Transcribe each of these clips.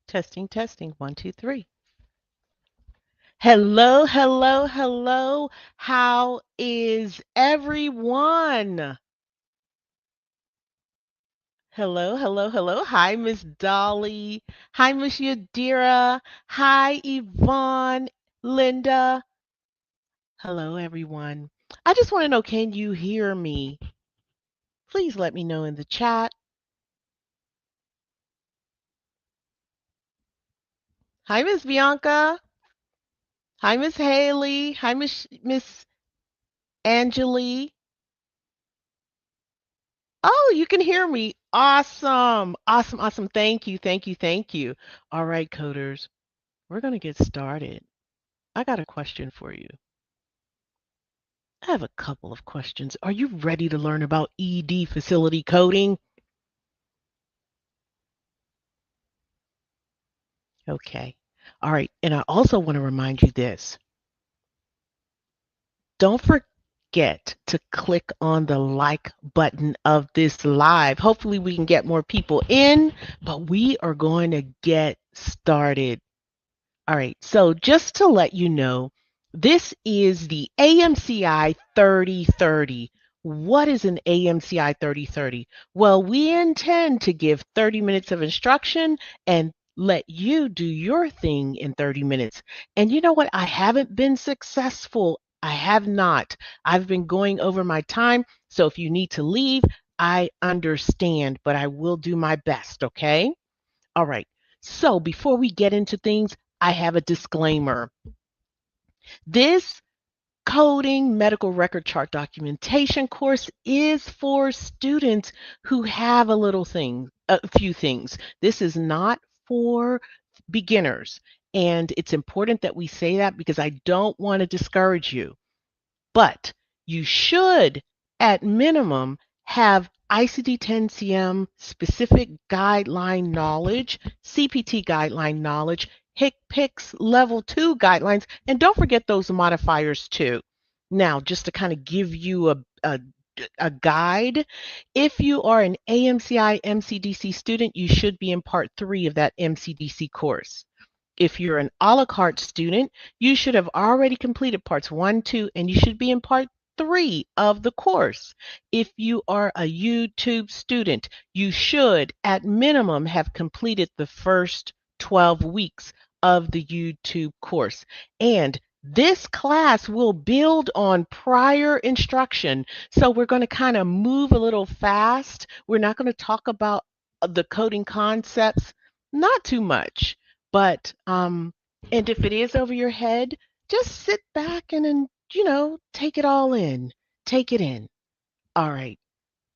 Testing, testing. One, two, three. Hello, hello, hello. How is everyone? Hello, hello, hello. Hi, Miss Dolly. Hi, Miss Yadira. Hi, Yvonne, Linda. Hello, everyone. I just want to know, can you hear me? Please let me know in the chat. Hi, Miss Bianca. Hi, Miss Haley. Hi, Miss Angeli. Oh, you can hear me. Awesome. Awesome. Awesome. Thank you. Thank you. Thank you. All right, coders, we're going to get started. I got a question for you. I have a couple of questions. Are you ready to learn about ED facility coding? Okay. All right. And I also want to remind you this. Don't forget to click on the like button of this live. Hopefully, we can get more people in, but we are going to get started. All right, so just to let you know, this is the AMCI 3030. What is an AMCI 3030? Well, we intend to give 30 minutes of instruction and let you do your thing in 30 minutes. And you know what? I haven't been successful. I have not. I've been going over my time. So if you need to leave, I understand, but I will do my best, okay? All right. So before we get into things, I have a disclaimer. This coding medical record chart documentation course is for students who have a few things. This is not for beginners. And it's important that we say that because I don't want to discourage you. But you should, at minimum, have ICD-10-CM specific guideline knowledge, CPT guideline knowledge, HCPCS level 2 guidelines, and don't forget those modifiers too. Now, just to kind of give you a guide, if you are an AMCI MCDC student, you should be in part 3 of that MCDC course. If you're an a la carte student, you should have already completed parts 1, 2, and you should be in part 3 of the course. If you are a YouTube student, you should at minimum have completed the first 12 weeks of the YouTube course. And this class will build on prior instruction. So we're going to kind of move a little fast. We're not going to talk about the coding concepts, not too much. But and if it is over your head, just sit back and take it all in. Take it in. All right.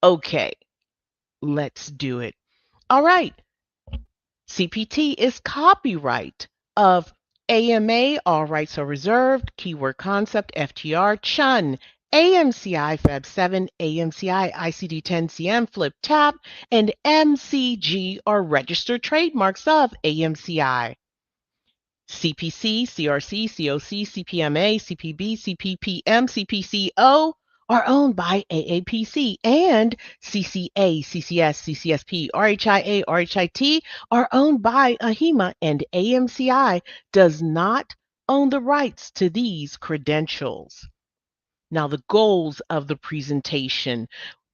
Okay. Let's do it. All right. CPT is copyright of AMA, all rights are reserved, keyword concept, FTR, Chun, AMCI Fab 7, AMCI ICD-10-CM, Flip Tap, and MCG are registered trademarks of AMCI. CPC, CRC, COC, CPMA, CPB, CPPM, CPCO are owned by AAPC, and CCA, CCS, CCSP, RHIA, RHIT are owned by AHIMA, and AMCI does not own the rights to these credentials. Now, the goals of the presentation.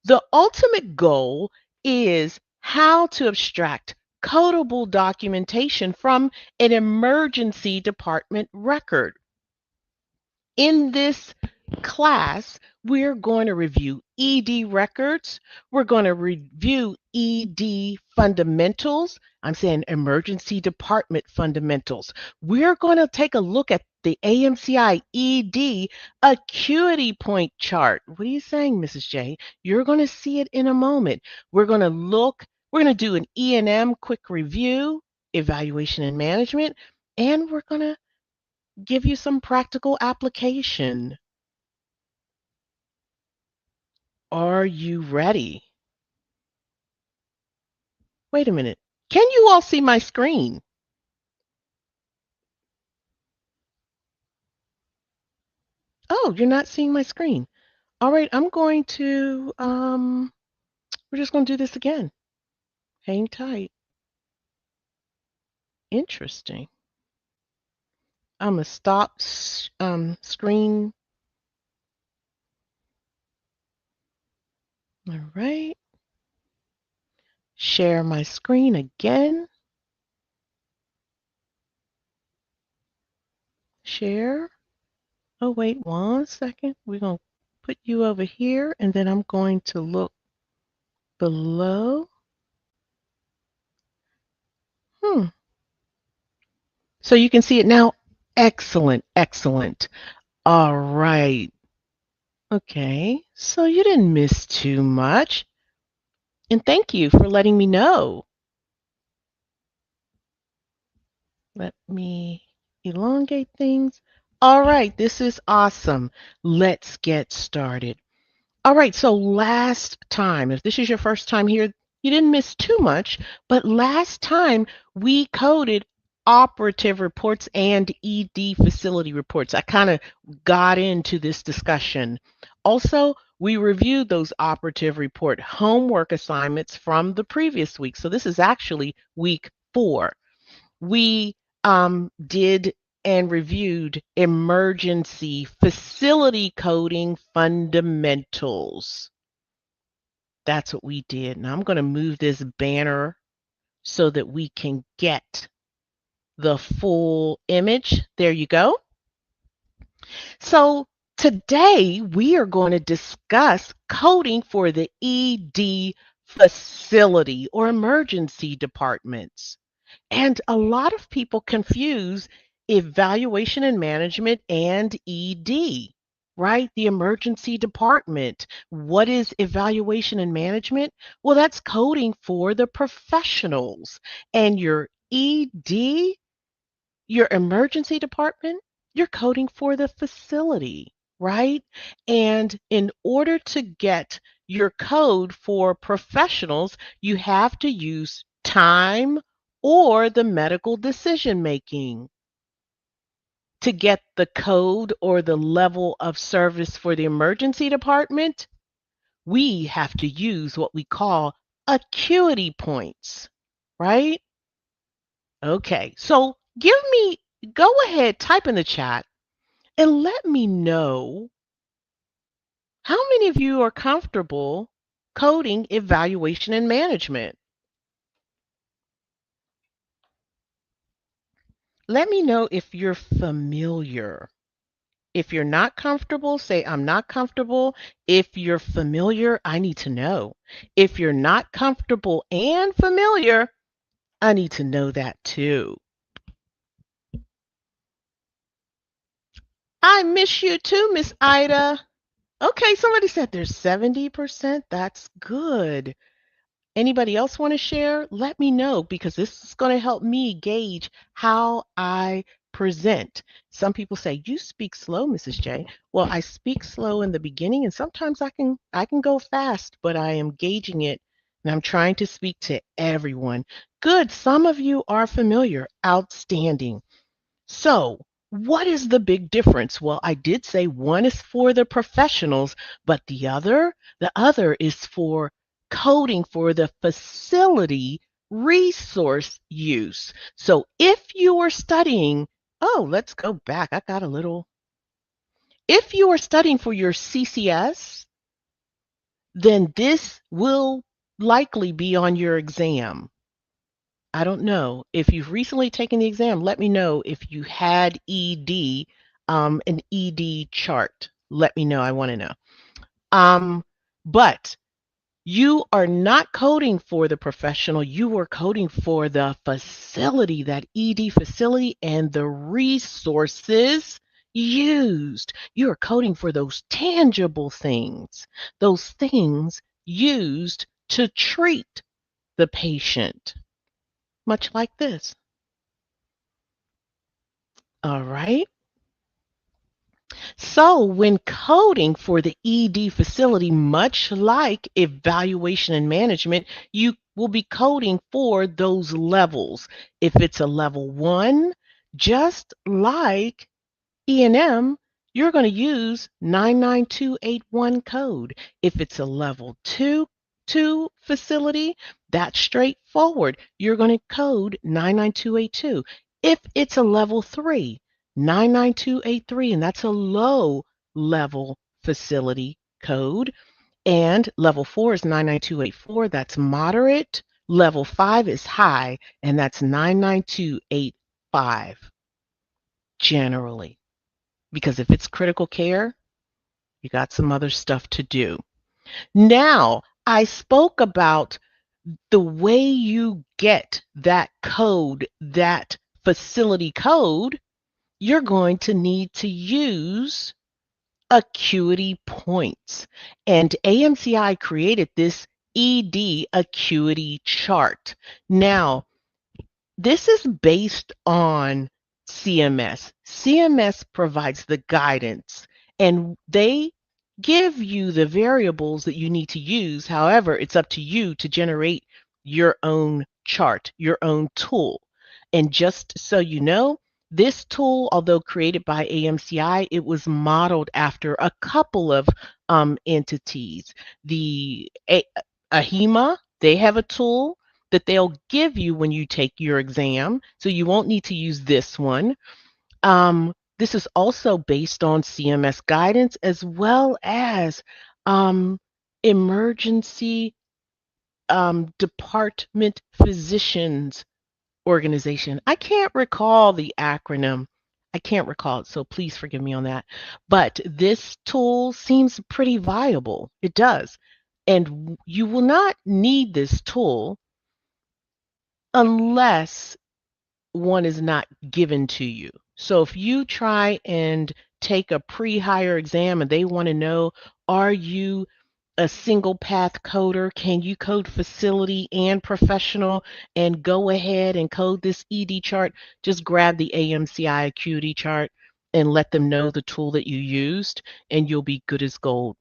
The ultimate goal is how to abstract codable documentation from an emergency department record. In this class, we're going to review ED records. We're going to review ED fundamentals. I'm saying emergency department fundamentals. We're going to take a look at the AMCI ED acuity point chart. What are you saying, Mrs. J? You're going to see it in a moment. We're going to do an E&M quick review, evaluation and management, and we're going to give you some practical application. Are you ready? Wait a minute. Can you all see my screen? Oh, you're not seeing my screen. All right, we're just going to do this again. Hang tight. Interesting. I'm going to stop screen. All right. Share my screen again. Share. Oh, wait 1 second. We're going to put you over here, and then I'm going to look below. So you can see it now. Excellent, excellent. All right. Okay. So you didn't miss too much. And thank you for letting me know. Let me elongate things. All right. This is awesome. Let's get started. All right, so last time, if this is your first time here, you didn't miss too much, but last time we coded operative reports and ED facility reports. I kind of got into this discussion. Also, we reviewed those operative report homework assignments from the previous week. So this is actually week 4. We did and reviewed emergency facility coding fundamentals. That's what we did. Now I'm going to move this banner so that we can get the full image. There you go. So today we are going to discuss coding for the ED facility or emergency departments. And a lot of people confuse evaluation and management and ED, right? The emergency department. What is evaluation and management? Well, that's coding for the professionals. And your ED, your emergency department, you're coding for the facility, right? And in order to get your code for professionals, you have to use time or the medical decision making. To get the code or the level of service for the emergency department, we have to use what we call acuity points, right? Okay, so go ahead, type in the chat and let me know how many of you are comfortable coding evaluation and management. Let me know if you're familiar. If you're not comfortable, say, I'm not comfortable. If you're familiar, I need to know. If you're not comfortable and familiar, I need to know that too. I miss you too, Miss Ida. Okay, somebody said there's 70%. That's good. Anybody else want to share? Let me know because this is going to help me gauge how I present. Some people say you speak slow, Mrs. J. Well, I speak slow in the beginning and sometimes I can go fast, but I am gauging it and I'm trying to speak to everyone. Good. Some of you are familiar. Outstanding. So, what is the big difference? Well, I did say one is for the professionals, but the other is for coding for the facility resource use. So, if you are studying, oh, let's go back. I got a little. If you are studying for your CCS, then this will likely be on your exam. I don't know. If you've recently taken the exam, let me know if you had an ED chart. Let me know. I want to know. But you are not coding for the professional. You are coding for the facility, that ED facility, and the resources used. You are coding for those tangible things, those things used to treat the patient. Much like this. All right. So when coding for the ED facility, much like evaluation and management, you will be coding for those levels. If it's a level 1, just like E&M, you're going to use 99281 code. If it's a level 2, 2 facility, that's straightforward. You're going to code 99282. If it's a level 3, 99283, and that's a low level facility code. And level 4 is 99284, that's moderate. Level 5 is high, and that's 99285 generally. Because if it's critical care, you got some other stuff to do. Now, I spoke about the way you get that code, that facility code. You're going to need to use acuity points. And AMCI created this ED Acuity Chart. Now, this is based on CMS. CMS provides the guidance and they give you the variables that you need to use. However, it's up to you to generate your own chart, your own tool. And just so you know, this tool, although created by AMCI, it was modeled after a couple of entities. The AHIMA, they have a tool that they'll give you when you take your exam, so you won't need to use this one. This is also based on CMS guidance as well as emergency department physicians organization. I can't recall the acronym. I can't recall it, so please forgive me on that. But this tool seems pretty viable. It does. And you will not need this tool unless one is not given to you. So if you try and take a pre-hire exam and they want to know, are you a single path coder? Can you code facility and professional and go ahead and code this ED chart? Just grab the AMCI Acuity Chart and let them know the tool that you used and you'll be good as gold.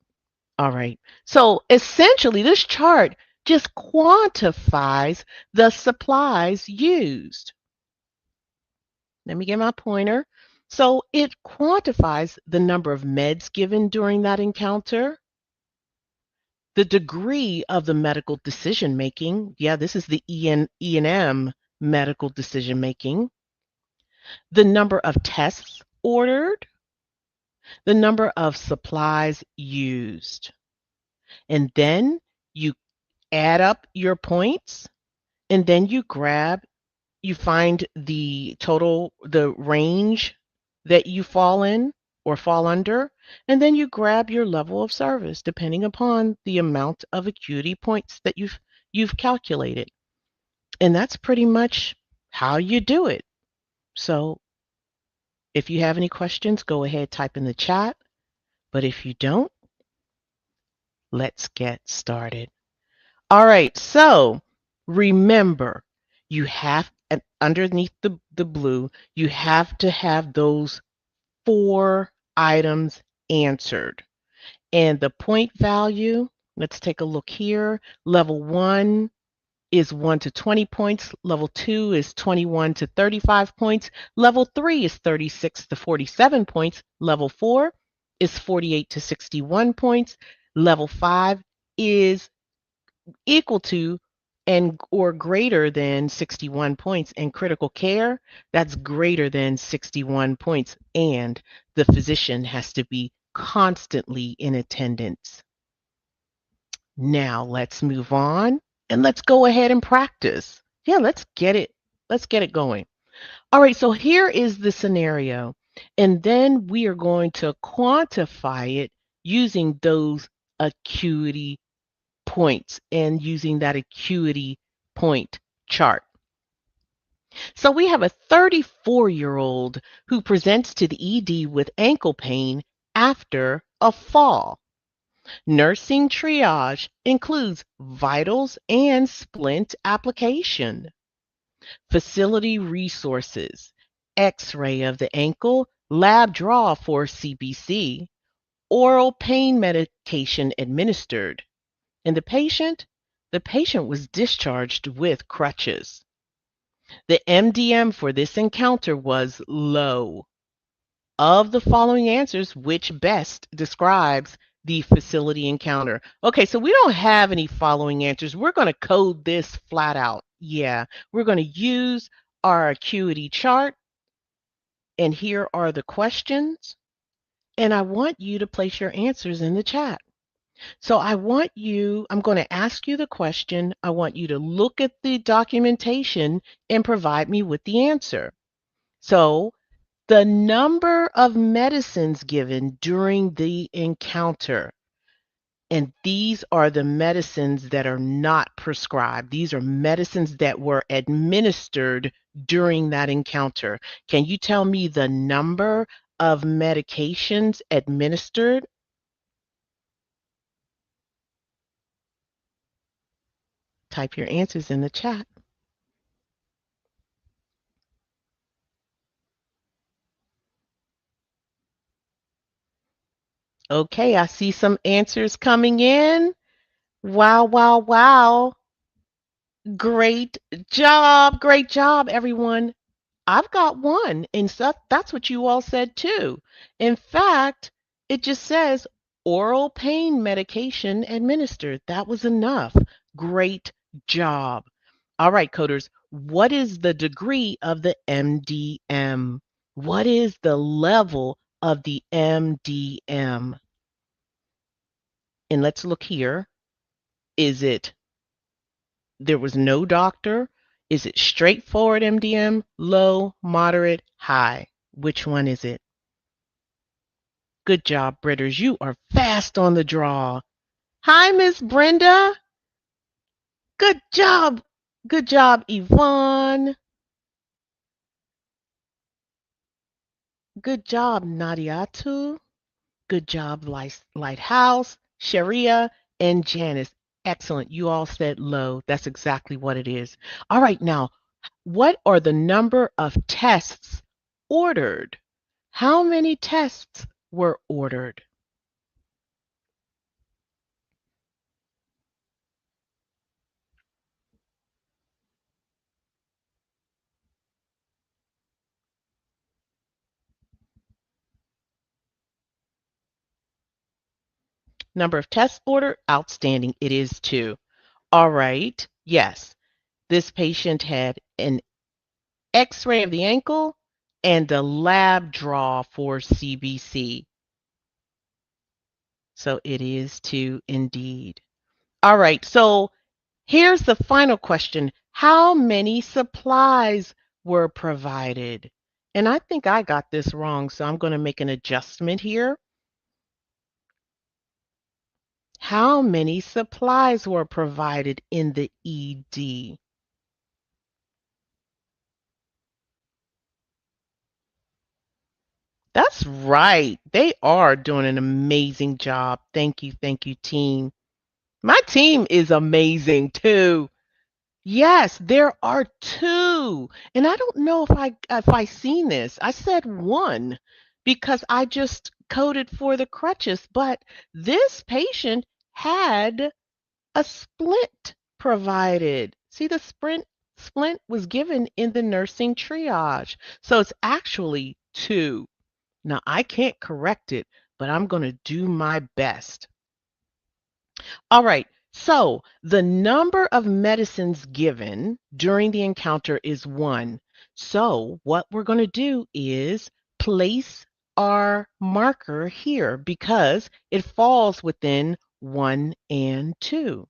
All right. So essentially this chart just quantifies the supplies used. Let me get my pointer. So it quantifies the number of meds given during that encounter, the degree of the medical decision making. Yeah, this is the E&M medical decision making. The number of tests ordered, the number of supplies used. And then you add up your points and then you find the total, the range that you fall in or fall under, and then you grab your level of service depending upon the amount of acuity points that you've calculated. And that's pretty much how you do it. So if you have any questions, go ahead, type in the chat. But if you don't, let's get started. All right, so remember, you have underneath the blue, you have to have those 4 items answered. And the point value, let's take a look here. Level 1 is 1 to 20 points. Level 2 is 21 to 35 points. Level 3 is 36 to 47 points. Level 4 is 48 to 61 points. Level 5 is equal to and or greater than 61 points. And critical care, that's greater than 61 points. And the physician has to be constantly in attendance. Now let's move on and let's go ahead and practice. Yeah, let's get it going. All right, so here is the scenario. And then we are going to quantify it using those acuity points and using that acuity point chart. So we have a 34-year-old who presents to the ED with ankle pain after a fall. Nursing triage includes vitals and splint application. Facility resources, X-ray of the ankle, lab draw for CBC, oral pain medication administered. And the patient was discharged with crutches. The MDM for this encounter was low. Of the following answers, which best describes the facility encounter. Okay, so we don't have any following answers. We're going to code this flat out. Yeah, we're going to use our acuity chart, and here are the questions. And I want you to place your answers in the chat. So I'm going to ask you the question. I want you to look at the documentation and provide me with the answer. So the number of medicines given during the encounter. And these are the medicines that are not prescribed. These are medicines that were administered during that encounter. Can you tell me the number of medications administered? Type your answers in the chat. Okay, I see some answers coming in. Wow, wow, wow. Great job. Great job, everyone. I've got one, and so that's what you all said too. In fact, it just says oral pain medication administered. That was enough. Great job. All right, coders, what is the degree of the MDM? What is the level of the MDM? And let's look here. Is it there was no doctor? Is it straightforward MDM, low, moderate, high? Which one is it? Good job, Britters. You are fast on the draw. Hi, Miss Brenda. Good job. Good job, Yvonne. Good job, Nadiatu. Good job, Lighthouse, Sharia, and Janice. Excellent. You all said low. That's exactly what it is. All right, now, what are the number of tests ordered? How many tests were ordered? Number of tests ordered? Outstanding. It is 2. All right. Yes. This patient had an x-ray of the ankle and a lab draw for CBC. So it is 2 indeed. All right. So here's the final question. How many supplies were provided? And I think I got this wrong, so I'm going to make an adjustment here. How many supplies were provided in the ED? That's right. They are doing an amazing job. Thank you, team. My team is amazing too. Yes, there are 2. And I don't know if I seen this. I said 1 because I just coded for the crutches, but this patient had a splint provided. See, the splint was given in the nursing triage. So it's actually 2. Now, I can't correct it, but I'm going to do my best. All right. So the number of medicines given during the encounter is 1. So what we're going to do is place our marker here because it falls within 1 and 2.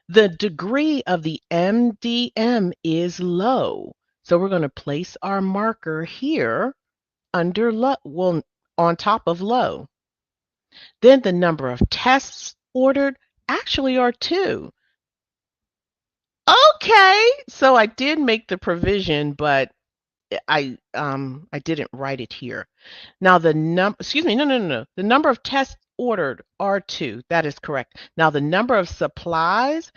The degree of the MDM is low. So we're going to place our marker here under low, well, on top of low. Then the number of tests ordered actually are 2. Okay, so I did make the provision, but I didn't write it here. Now excuse me, no. The number of tests ordered are 2. That is correct. Now the number of supplies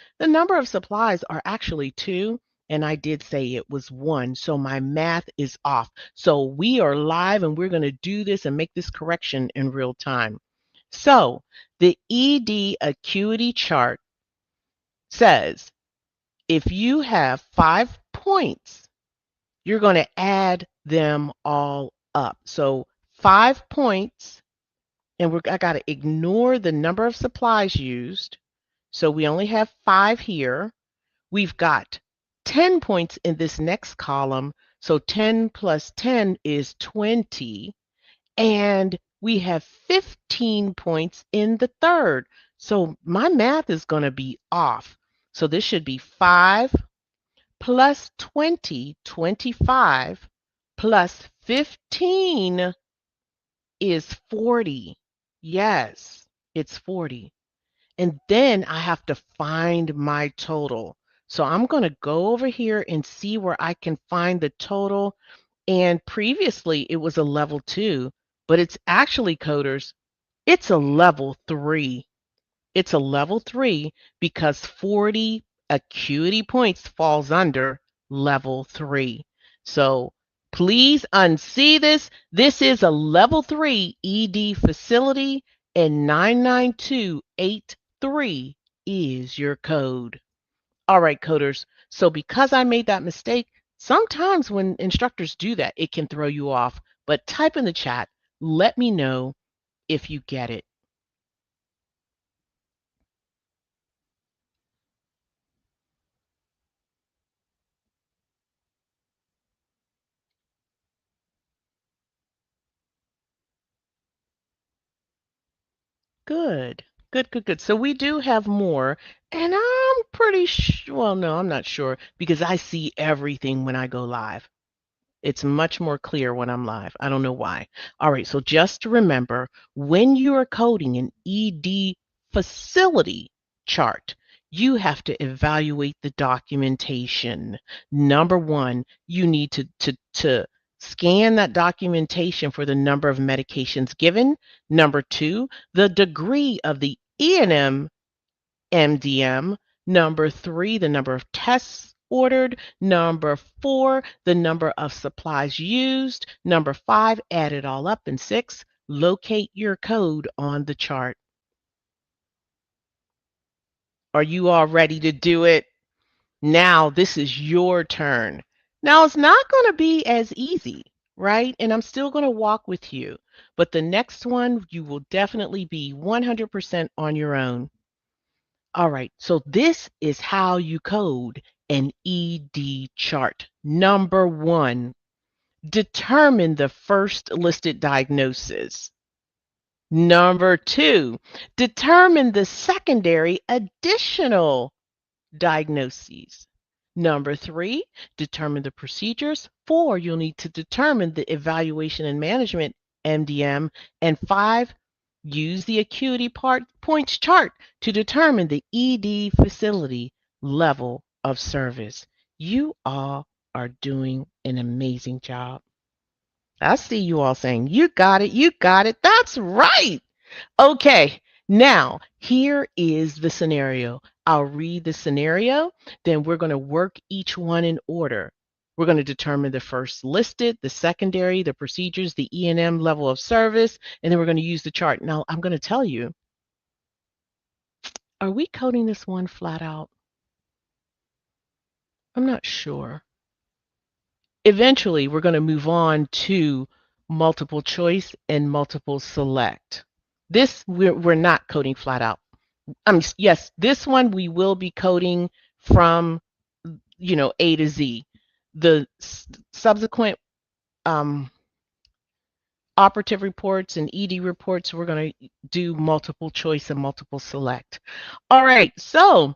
are actually 2, and I did say it was 1, so my math is off. So we are live and we're going to do this and make this correction in real time. So the ED acuity chart says if you have 5 points, you're going to add them all up. So 5 points And I got to ignore the number of supplies used. So we only have 5 here. We've got 10 points in this next column. So 10 plus 10 is 20. And we have 15 points in the third. So my math is going to be off. So this should be 5 plus 20, 25, plus 15 is 40. Yes, it's 40. And then I have to find my total. So I'm going to go over here and see where I can find the total. And previously it was a level 2, but it's actually, coders, it's a level 3. It's a level 3 because 40 acuity points falls under level 3. So please unsee this. This is a level 3 ED facility, and 99283 is your code. All right, coders. So because I made that mistake, sometimes when instructors do that, it can throw you off. But type in the chat, let me know if you get it. Good. Good, good, good. So we do have more, and I'm pretty sure, well, no, I'm not sure because I see everything when I go live. It's much more clear when I'm live. I don't know why. All right, so just remember, when you are coding an ED facility chart, you have to evaluate the documentation. Number one, you need to scan that documentation for the number of medications given. Number two, the degree of the E&M MDM. Number three, the number of tests ordered. Number four, the number of supplies used. Number five, add it all up. And six, locate your code on the chart. Are you all ready to do it? Now, this is your turn. Now, it's not going to be as easy, right? And I'm still going to walk with you. But the next one, you will definitely be 100% on your own. All right, so this is how you code an ED chart. Number one, determine the first listed diagnosis. Number two, determine the secondary additional diagnoses. Number three, determine the procedures. Four, you'll need to determine the evaluation and management, MDM. And five, use the acuity points chart to determine the ED facility level of service. You all are doing an amazing job. I see you all saying, you got it, you got it. That's right. Okay, now here is the scenario. I'll read the scenario, then we're going to work each one in order. We're going to determine the first listed, the secondary, the procedures, the E&M level of service, and then we're going to use the chart. Now, I'm going to tell you, are we coding this one flat out? I'm not sure. Eventually, we're going to move on to multiple choice and multiple select. This, we're not coding flat out. Yes, this one we will be coding from, A to Z. The subsequent operative reports and ED reports, we're going to do multiple choice and multiple select. All right, so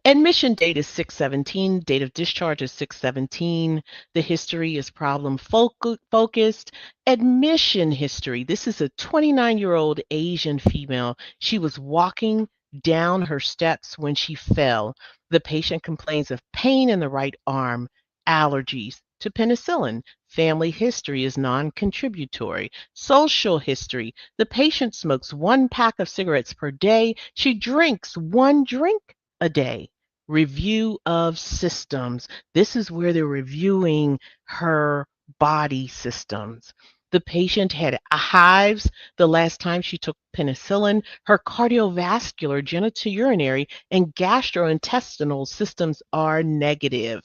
admission date is 6/17, date of discharge is 6/17. The history is problem focused. Admission history. This is a 29-year-old Asian female. She was walking down her steps when she fell. The patient complains of pain in the right arm, allergies to penicillin. Family history is non-contributory. Social history. The patient smokes 1 pack of cigarettes per day. She drinks 1 drink a day. Review of systems. This is where they're reviewing her body systems. The patient had hives the last time she took penicillin. Her cardiovascular, genitourinary, and gastrointestinal systems are negative.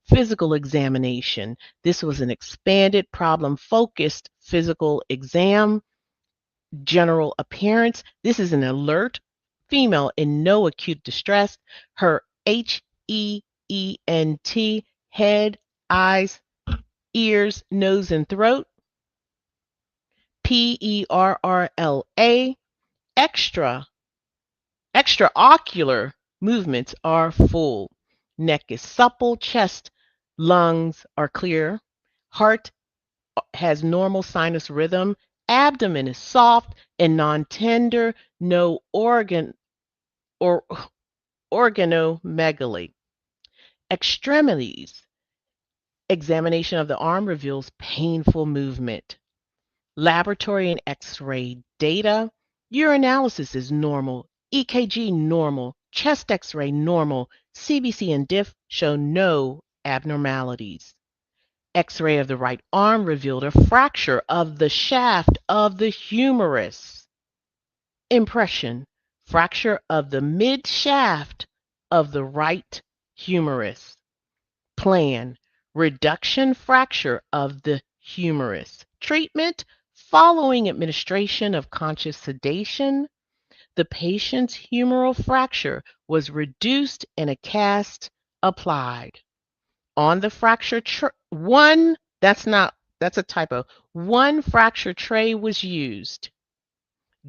Physical examination. This was an expanded problem-focused physical exam. General appearance. This is an alert female in no acute distress. Her HEENT, head, eyes, ears, nose, and throat. PERRLA, extra extraocular movements are full. Neck is supple, chest, lungs are clear. Heart has normal sinus rhythm. Abdomen is soft and non-tender. No or organomegaly. Extremities. Examination of the arm reveals painful movement. Laboratory and X-ray data. Urinalysis is normal. EKG normal. Chest X-ray normal. CBC and diff show no abnormalities. X-ray of the right arm revealed a fracture of the shaft of the humerus. Impression: fracture of the mid shaft of the right humerus. Plan: reduction fracture of the humerus. Treatment: following administration of conscious sedation, the patient's humeral fracture was reduced and a cast applied. On the fracture one, that's a typo. One fracture tray was used.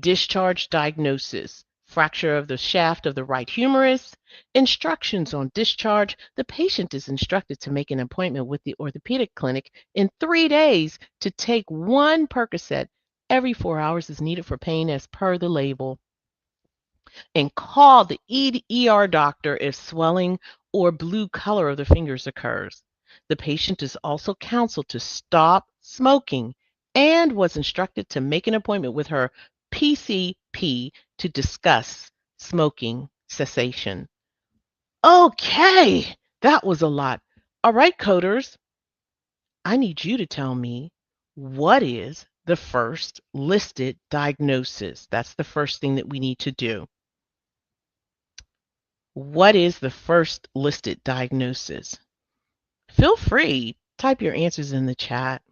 Discharge diagnosis: fracture of the shaft of the right humerus. Instructions on discharge: the patient is instructed to make an appointment with the orthopedic clinic in 3 days to take 1 Percocet every 4 hours as needed for pain as per the label, and call the ER doctor if swelling or blue color of the fingers occurs. The patient is also counseled to stop smoking and was instructed to make an appointment with her PCP to discuss smoking cessation. Okay, that was a lot. All right, coders, I need you to tell me, what is the first listed diagnosis? That's the first thing that we need to do. What is the first listed diagnosis? Feel free, type your answers in the chat.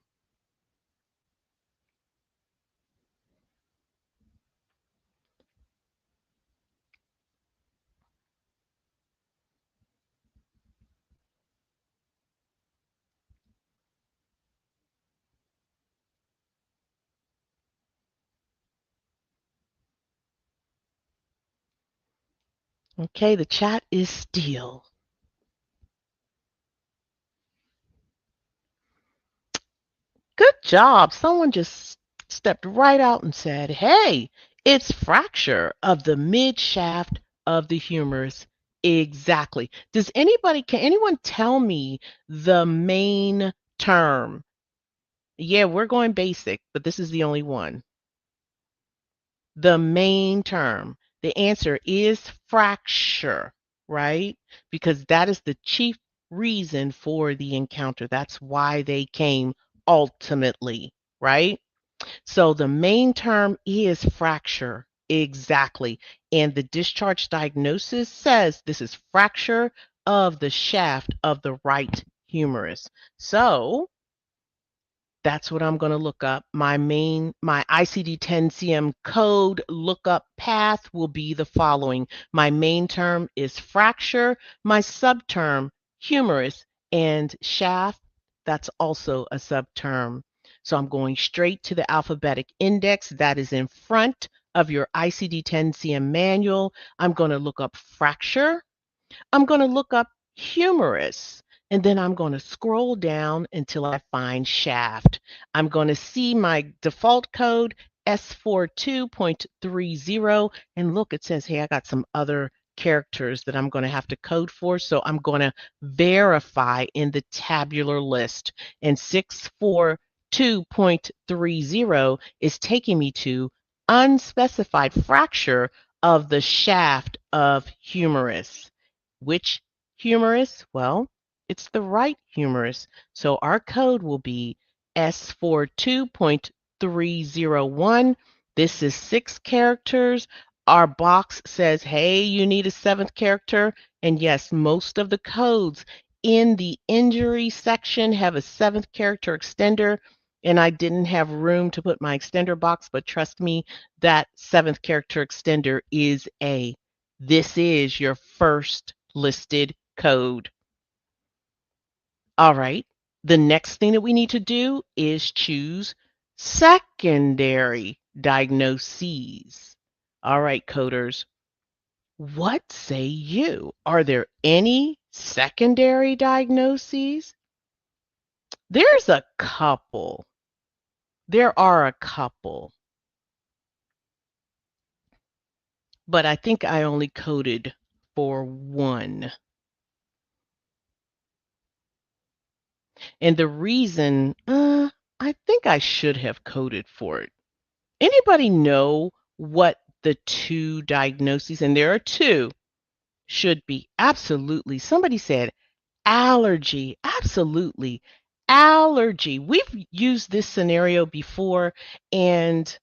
Okay, the chat is still. Good job. Someone just stepped right out and said, hey, it's fracture of the mid shaft of the humerus. Exactly. Can anyone tell me the main term? Yeah, we're going basic, but this is the only one. The main term. The answer is fracture, right? Because that is the chief reason for the encounter. That's why they came ultimately, right? So the main term is fracture. Exactly. And the discharge diagnosis says this is fracture of the shaft of the right humerus. So that's what I'm going to look up. My ICD-10-CM code lookup path will be the following. My main term is fracture, my subterm humerus, and shaft, that's also a subterm. So I'm going straight to the alphabetic index that is in front of your ICD-10-CM manual. I'm going to look up fracture. I'm going to look up humerus, and then I'm going to scroll down until I find shaft. I'm going to see my default code S42.30, and look, it says, hey, I got some other characters that I'm going to have to code for, so I'm going to verify in the tabular list, and 642.30 is taking me to unspecified fracture of the shaft of humerus. Which humerus? Well, it's the right humerus. So our code will be S42.301. This is 6 characters. Our box says, hey, you need a 7th character. And yes, most of the codes in the injury section have a 7th character extender. and I didn't have room to put my extender box, but trust me, that seventh character extender is A. This is your first listed code. All right. The next thing that we need to do is choose secondary diagnoses. All right, coders, what say you? Are there any secondary diagnoses? There's a couple. There are a couple, but I think I only coded for one. And the reason, I think I should have coded for it. Anybody know what the two diagnoses, and there are two, should be? Absolutely. Somebody said allergy. Absolutely. Allergy. We've used this scenario before, and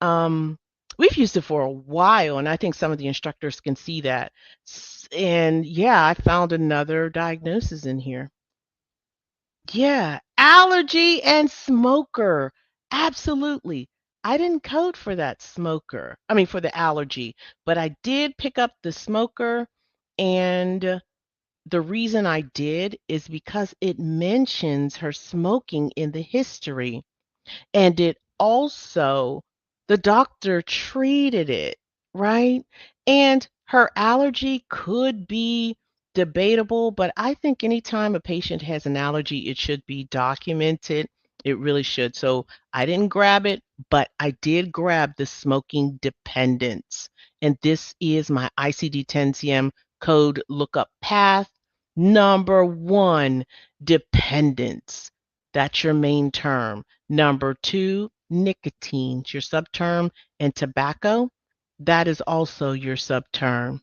we've used it for a while, and I think some of the instructors can see that. And yeah, I found another diagnosis in here. Yeah, allergy and smoker. Absolutely. I didn't code for that smoker. I mean, for the allergy, but I did pick up the smoker. And the reason I did is because it mentions her smoking in the history. And it also, the doctor treated it, right? And her allergy could be debatable, but I think anytime a patient has an allergy, it should be documented. It really should. So I didn't grab it, but I did grab the smoking dependence. And this is my ICD-10-CM code lookup path. Number one, dependence. That's your main term. Number two, nicotine, your subterm, and tobacco, that is also your subterm.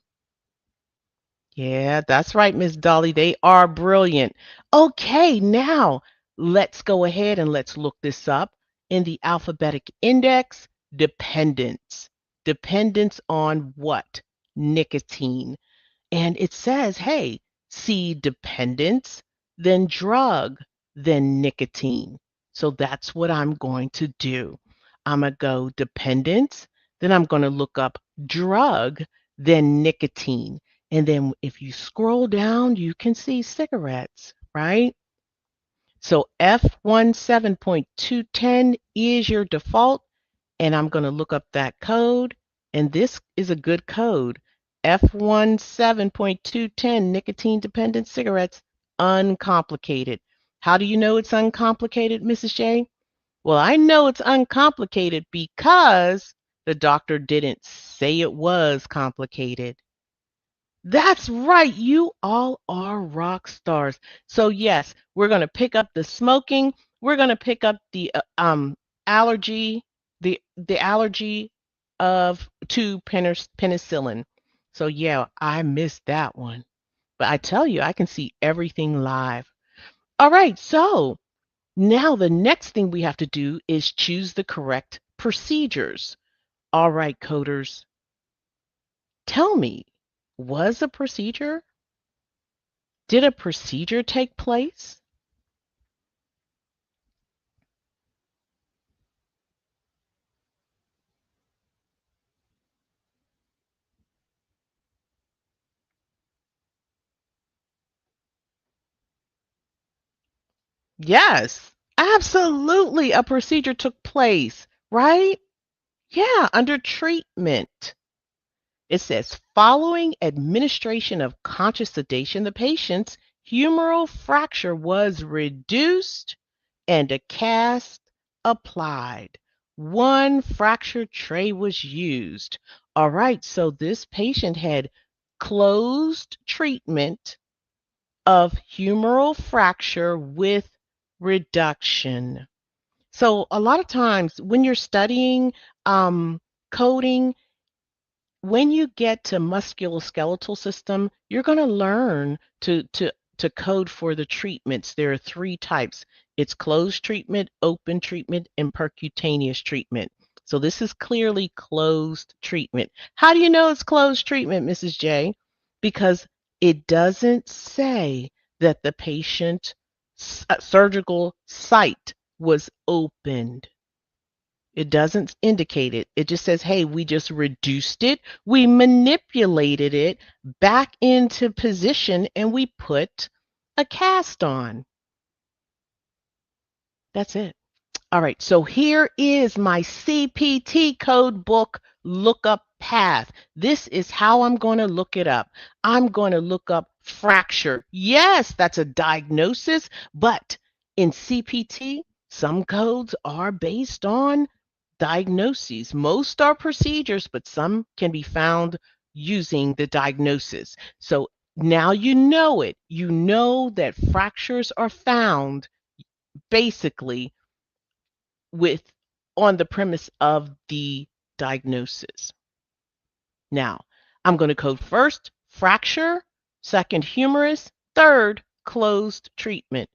Yeah, that's right, Miss Dolly. They are brilliant. Okay, now let's go ahead and let's look this up in the alphabetic index. Dependence. Dependence on what? Nicotine. And it says, hey, see dependence, then drug, then nicotine. So that's what I'm going to do. I'm going to go dependence, then I'm going to look up drug, then nicotine. And then if you scroll down, you can see cigarettes, right? So F17.210 is your default, and I'm going to look up that code. And this is a good code. F17.210 nicotine dependent cigarettes, uncomplicated. How do you know it's uncomplicated, Mrs. J? Well, I know it's uncomplicated because the doctor didn't say it was complicated. That's right. You all are rock stars. So yes, we're going to pick up the smoking. We're going to pick up the allergy, the allergy of to penicillin. So yeah, I missed that one. But I tell you, I can see everything live. All right. So now the next thing we have to do is choose the correct procedures. All right, coders, tell me, was a procedure? Did a procedure take place? Yes, absolutely. A procedure took place, right? Yeah, under treatment. It says following administration of conscious sedation, the patient's humeral fracture was reduced and a cast applied. One fracture tray was used. All right, so this patient had closed treatment of humeral fracture with reduction. So a lot of times when you're studying coding, when you get to musculoskeletal system, you're going to learn to code for the treatments. There are three types. It's closed treatment, open treatment, and percutaneous treatment. So this is clearly closed treatment. How do you know it's closed treatment, Mrs. J? Because it doesn't say that the patient surgical site was opened. It doesn't indicate it. It just says, hey, we just reduced it. We manipulated it back into position and we put a cast on. That's it. All right, so here is my CPT code book lookup path. This is how I'm going to look it up. I'm going to look up fracture. Yes, that's a diagnosis, but in CPT, some codes are based on diagnoses. Most are procedures, but some can be found using the diagnosis. So now you know it. You know that fractures are found basically with on the premise of the diagnosis. Now, I'm going to code first fracture, second humerus, third closed treatment.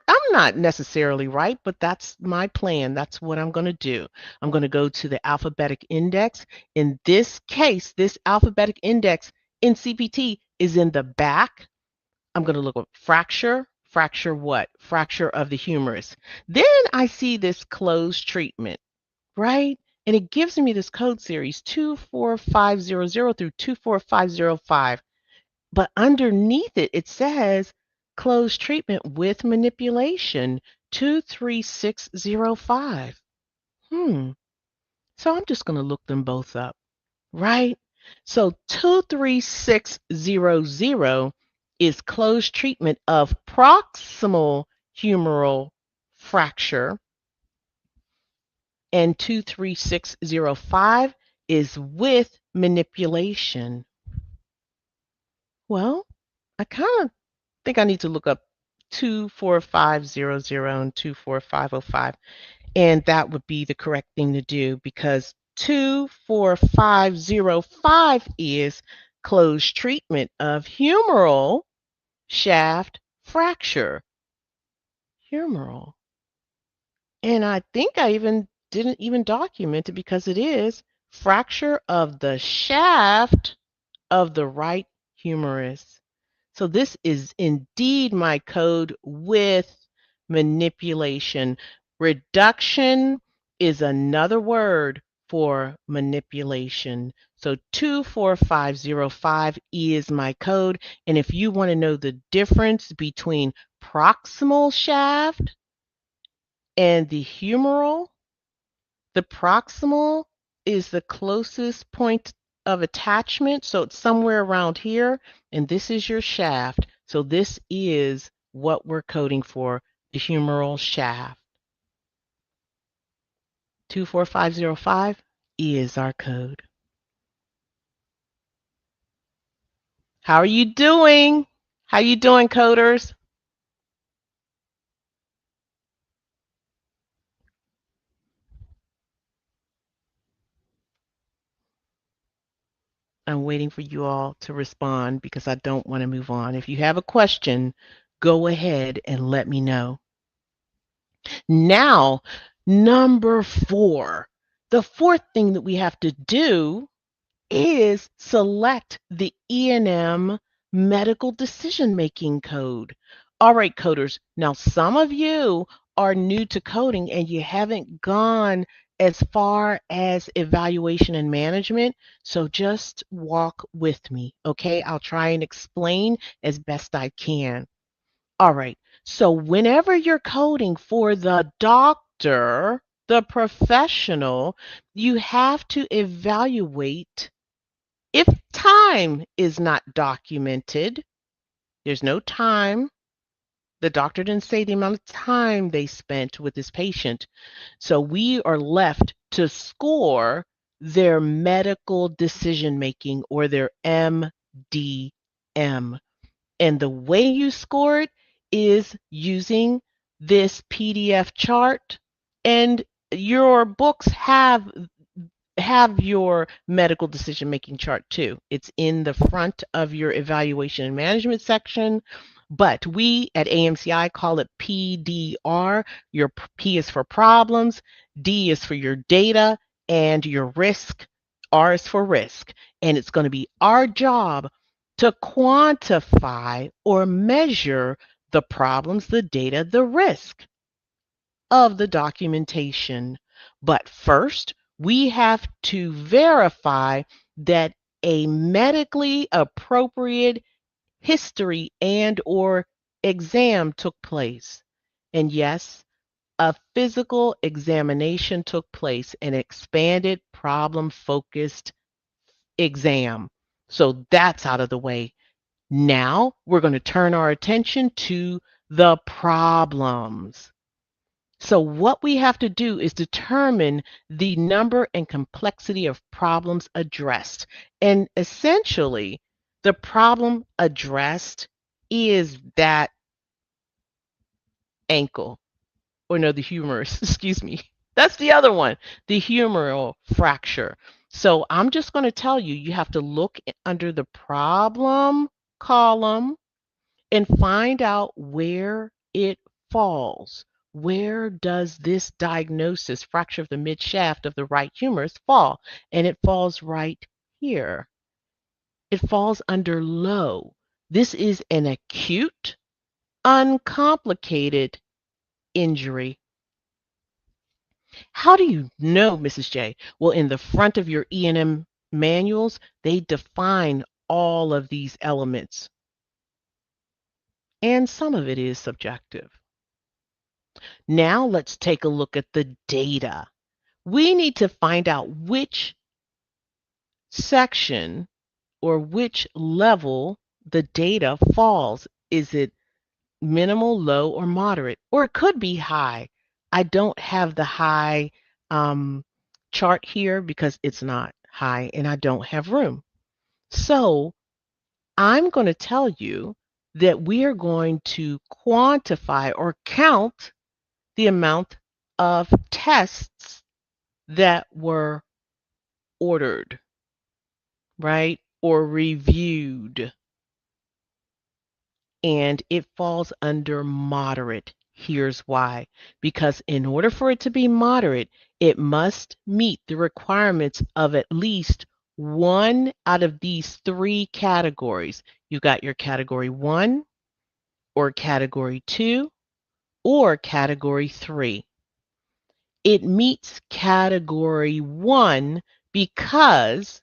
I'm not necessarily right, but that's my plan. That's what I'm going to do. I'm going to go to the alphabetic index. In this case, this alphabetic index in CPT is in the back. I'm going to look at fracture. Fracture what? Fracture of the humerus. Then I see this closed treatment, right? And it gives me this code series 24500 through 24505. But underneath it, it says closed treatment with manipulation 23605. So I'm just going to look them both up, right? So 23600 is closed treatment of proximal humeral fracture, and 23605 is with manipulation. Well, I kind of think I need to look up 24500 and 24505, and that would be the correct thing to do because 24505 is closed treatment of humeral shaft fracture. Humeral. And I think I didn't even document it because it is fracture of the shaft of the right humerus. So this is indeed my code with manipulation. Reduction is another word for manipulation. So 24505 is my code. And if you want to know the difference between proximal shaft and the humeral, the proximal is the closest point of attachment, so it's somewhere around here, and this is your shaft. So this is what we're coding for, the humeral shaft. 24505 is our code. How are you doing? How you doing, coders? I'm waiting for you all to respond because I don't want to move on. If you have a question, go ahead and let me know. Now, number 4. The fourth thing that we have to do is select the E&M medical decision-making code. All right, coders. Now, some of you are new to coding and you haven't gone as far as evaluation and management, so just walk with me, okay? I'll try and explain as best I can. All right. So whenever you're coding for the doctor, the professional, you have to evaluate if time is not documented. There's no time. The doctor didn't say the amount of time they spent with this patient. So we are left to score their medical decision making or their MDM. And the way you score it is using this PDF chart, and your books have your medical decision making chart too. It's in the front of your evaluation and management section, but we at AMCI call it PDR. Your P is for problems, D is for your data, and your risk, R is for risk. And it's going to be our job to quantify or measure the problems, the data, the risk. of the documentation. But first, we have to verify that a medically appropriate history and or exam took place. And yes, a physical examination took place, an expanded problem-focused exam. So that's out of the way. Now we're going to turn our attention to the problems. So what we have to do is determine the number and complexity of problems addressed. And essentially, the problem addressed is that ankle, or no, the humerus, excuse me. That's the other one, the humeral fracture. So I'm just going to tell you, you have to look under the problem column and find out where it falls. Where does this diagnosis, fracture of the mid shaft of the right humerus, fall? And it falls right here. It falls under low. This is an acute, uncomplicated injury. How do you know, Mrs. J? Well, in the front of your E&M manuals, they define all of these elements. And some of it is subjective. Now let's take a look at the data. We need to find out which section or which level the data falls. Is it minimal, low, or moderate? Or it could be high. I don't have the high chart here because it's not high and I don't have room. So I'm going to tell you that we are going to quantify or count the amount of tests that were ordered, right? Or reviewed. And it falls under moderate. Here's why. Because in order for it to be moderate, it must meet the requirements of at least one out of these three categories. You got your category 1 or category 2 or category 3. It meets category 1 because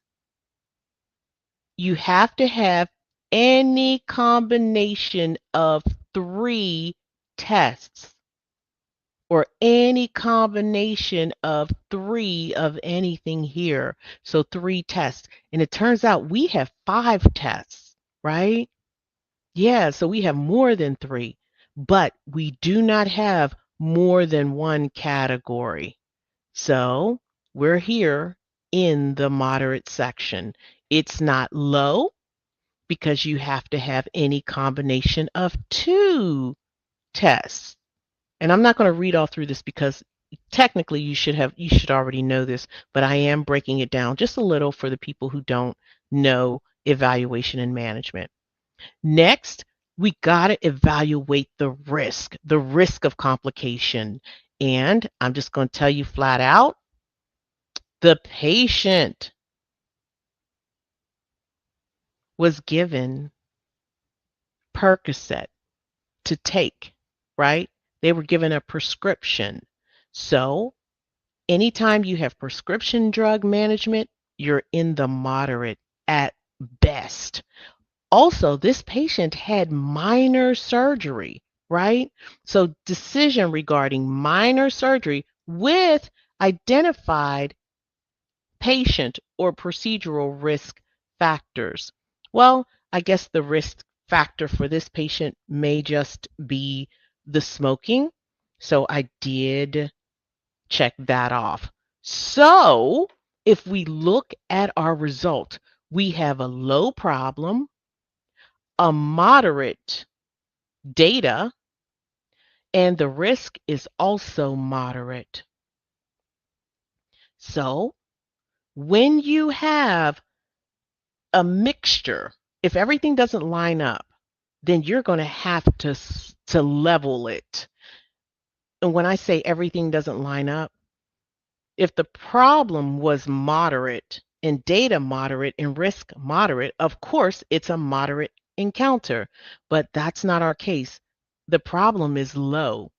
you have to have any combination of 3 tests or any combination of 3 of anything here. So 3 tests. And it turns out we have 5 tests, right? Yeah, so we have more than 3, but we do not have more than one category. So we're here in the moderate section. It's not low because you have to have any combination of 2 tests. And I'm not going to read all through this because technically you should already know this, but I am breaking it down just a little for the people who don't know evaluation and management. Next, we got to evaluate the risk of complication. And I'm just going to tell you flat out, the patient was given Percocet to take, right? They were given a prescription. So anytime you have prescription drug management, you're in the moderate at best. Also, this patient had minor surgery, right? So decision regarding minor surgery with identified patient or procedural risk factors. Well, I guess the risk factor for this patient may just be the smoking. So I did check that off. So if we look at our result, we have a low problem, a moderate data, and the risk is also moderate. So when you have a mixture, if everything doesn't line up, then you're going to have to level it. And when I say everything doesn't line up, if the problem was moderate and data moderate and risk moderate, of course it's a moderate encounter, but that's not our case. The problem is low.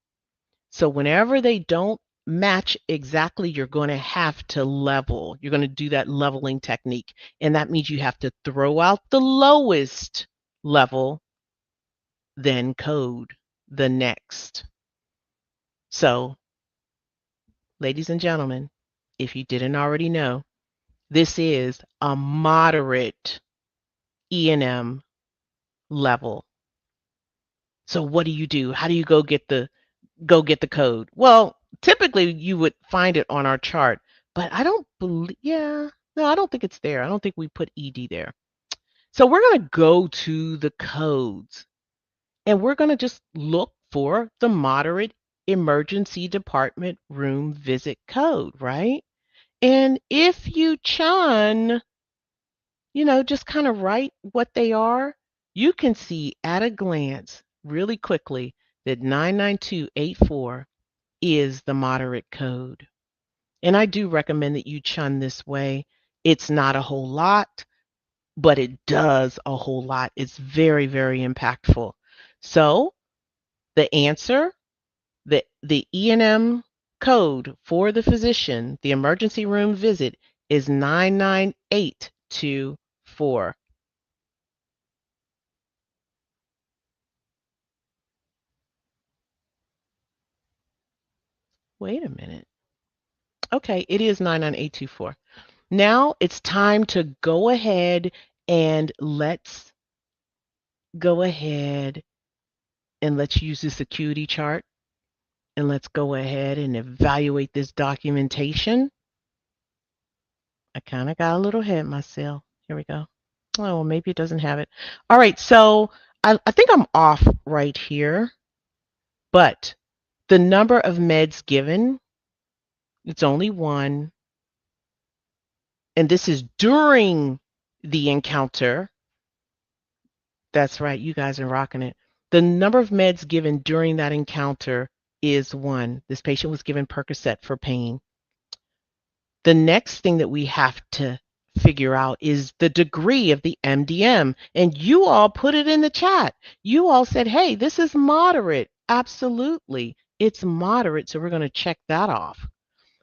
So whenever they don't match exactly, you're going to have to level. You're going to do that leveling technique. And that means you have to throw out the lowest level, then code the next. So, ladies and gentlemen, if you didn't already know, this is a moderate E&M level. So what do you do? How do you go get the code? Well, typically you would find it on our chart, but I don't believe, yeah, no, I don't think it's there. I don't think we put ED there. So we're going to go to the codes and we're going to just look for the moderate emergency department room visit code, right? And if you chun, just kind of write what they are, you can see at a glance really quickly that 99284 is the moderate code. And I do recommend that you chun this way. It's not a whole lot, but it does a whole lot. It's very, very impactful. So the answer, the E&M code for the physician, the emergency room visit, is 99824. Wait a minute. Okay, it is 99824. Now it's time to go ahead and let's go ahead and let's use this acuity chart and let's go ahead and evaluate this documentation. I kind of got a little ahead of myself. Here we go. Oh, well, maybe it doesn't have it. All right, so I think I'm off right here, but the number of meds given, it's only one. And this is during the encounter. That's right, you guys are rocking it. The number of meds given during that encounter is one. This patient was given Percocet for pain. The next thing that we have to figure out is the degree of the MDM. And you all put it in the chat. You all said, hey, this is moderate. Absolutely. It's moderate. So we're going to check that off.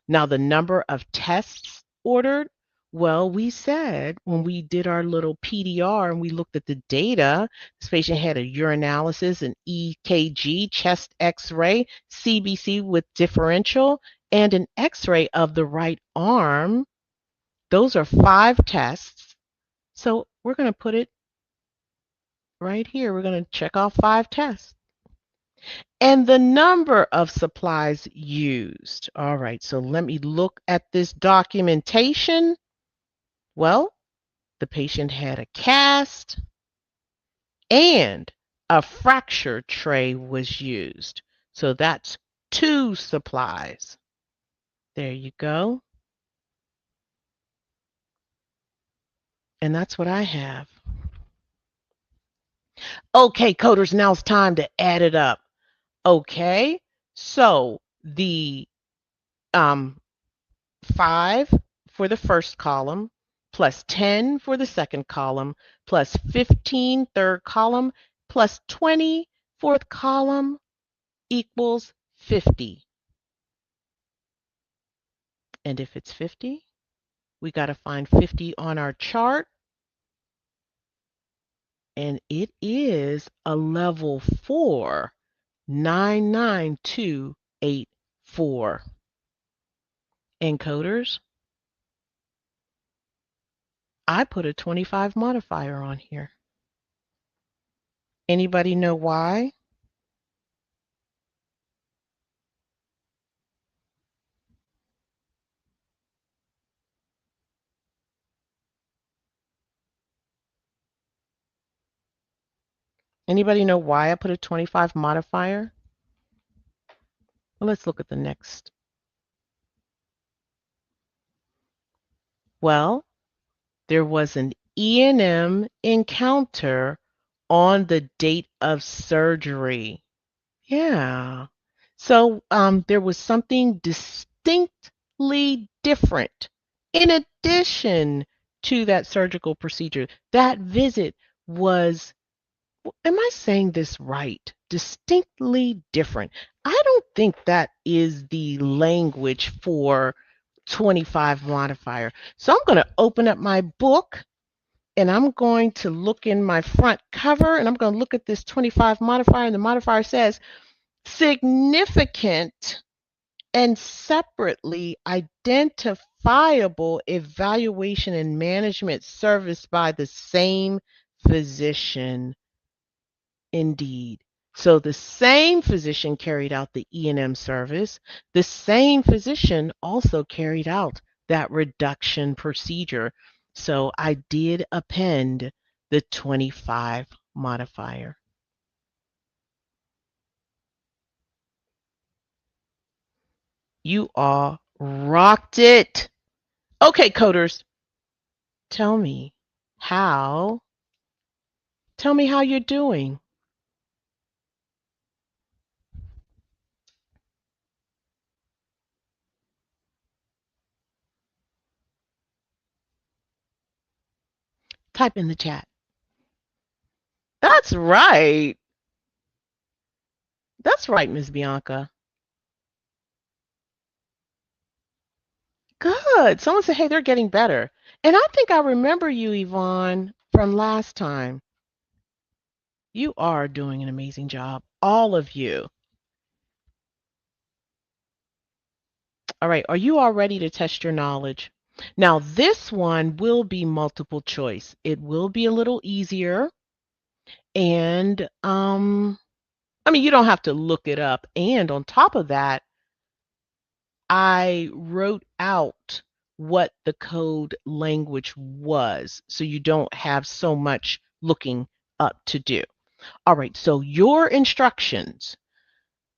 Now, the number of tests ordered, well, we said when we did our little PDR and we looked at the data, this patient had a urinalysis, an EKG, chest x-ray, CBC with differential, and an x-ray of the right arm. Those are 5 tests. So we're going to put it right here. We're going to check off 5 tests. And the number of supplies used. All right, so let me look at this documentation. Well, the patient had a cast and a fracture tray was used. So that's 2 supplies. There you go. And that's what I have. Okay, coders, now it's time to add it up. Okay, so the 5 for the first column, plus 10 for the second column, plus 15 third column, plus 20 fourth column equals 50. And if it's 50, we got to find 50 on our chart. And it is a level 4, 99284. Encoders, I put a 25 modifier on here. Anybody know why? Anybody know why I put a 25 modifier? Well, let's look at the next. Well, there was an E&M encounter on the date of surgery. Yeah. So there was something distinctly different in addition to that surgical procedure. That visit was Am I saying this right? Distinctly different. I don't think that is the language for 25 modifier. So I'm going to open up my book and I'm going to look in my front cover and I'm going to look at this 25 modifier, and the modifier says significant and separately identifiable evaluation and management service by the same physician. Indeed. So the same physician carried out the E&M service. The same physician also carried out that reduction procedure. So I did append the 25 modifier. You all rocked it. Okay, coders, tell me how, tell me how you're doing. Type in the chat. That's right. That's right, Miss Bianca. Good. Someone said, hey, they're getting better. And I think I remember you, Yvonne, from last time. You are doing an amazing job, all of you. All right, are you all ready to test your knowledge? Now, this one will be multiple choice. It will be a little easier. And I mean, you don't have to look it up. And on top of that, I wrote out what the code language was, so you don't have so much looking up to do. All right, so your instructions: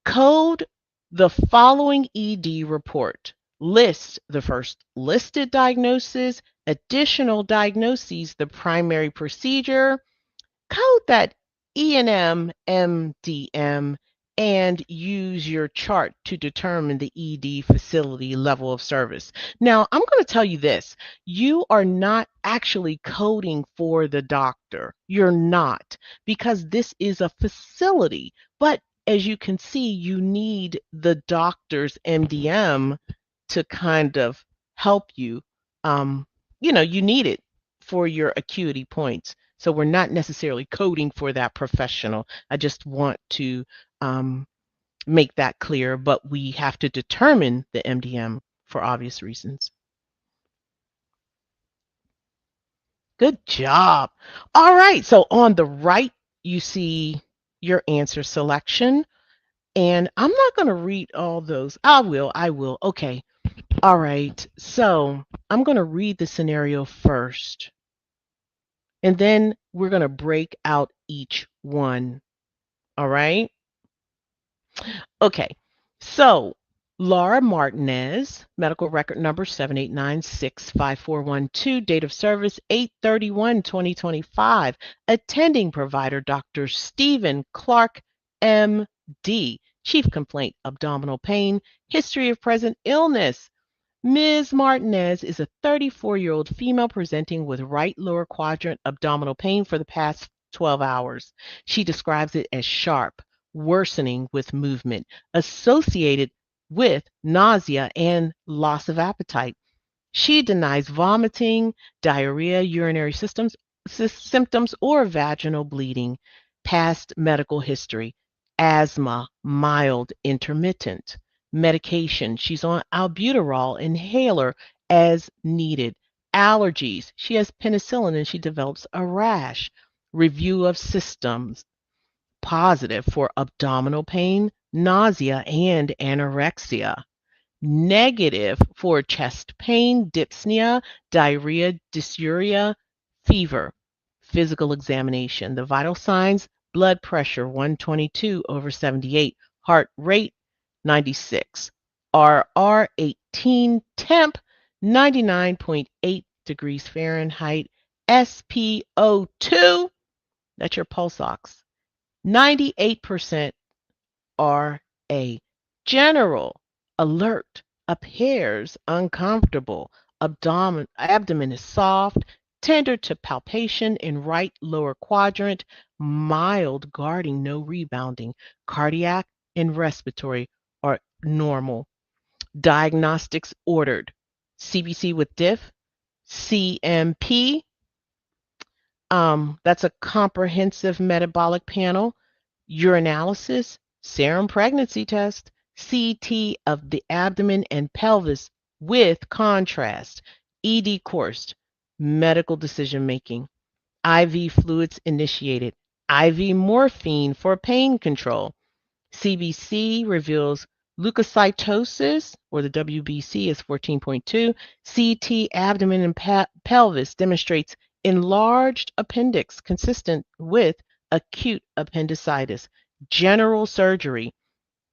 code the following ED report. List the first listed diagnosis, additional diagnoses, the primary procedure, code that E&M, MDM, and use your chart to determine the ED facility level of service. Now, I'm going to tell you this. You are not actually coding for the doctor. You're not, because this is a facility. But as you can see, you need the doctor's MDM to kind of help you. You need it for your acuity points. So we're not necessarily coding for that professional. I just want to make that clear, but we have to determine the MDM for obvious reasons. Good job. All right, so on the right, you see your answer selection. And I'm not going to read all those. I will. Okay. All right, so I'm going to read the scenario first. And then we're going to break out each one. All right. Okay. So Laura Martinez, medical record number 7896541, date of service 8/31/2025, attending provider Dr. Stephen Clark, MD, chief complaint abdominal pain, history of present illness. Ms. Martinez is a 34-year-old female presenting with right lower quadrant abdominal pain for the past 12 hours. She describes it as sharp, worsening with movement, associated with nausea and loss of appetite. She denies vomiting, diarrhea, urinary symptoms, or vaginal bleeding. Past medical history: asthma, mild, intermittent. Medication: she's on albuterol inhaler as needed. Allergies: she has penicillin and she develops a rash. Review of systems: positive for abdominal pain, nausea, and anorexia. Negative for chest pain, dyspnea, diarrhea, dysuria, fever. Physical examination: the vital signs: blood pressure 122/78, heart rate 96, RR 18, temp 99.8 degrees Fahrenheit, SpO2, that's your pulse ox, 98% RA. General: alert, appears uncomfortable, abdomen is soft, tender to palpation in right lower quadrant, mild, guarding, no rebounding. Cardiac and respiratory are normal. Diagnostics ordered. CBC with diff, CMP, that's a comprehensive metabolic panel, urinalysis, serum pregnancy test, CT of the abdomen and pelvis with contrast, ED course, medical decision making, IV fluids initiated, IV morphine for pain control. CBC reveals leukocytosis, or the WBC is 14.2. CT abdomen and pelvis demonstrates enlarged appendix consistent with acute appendicitis. General surgery.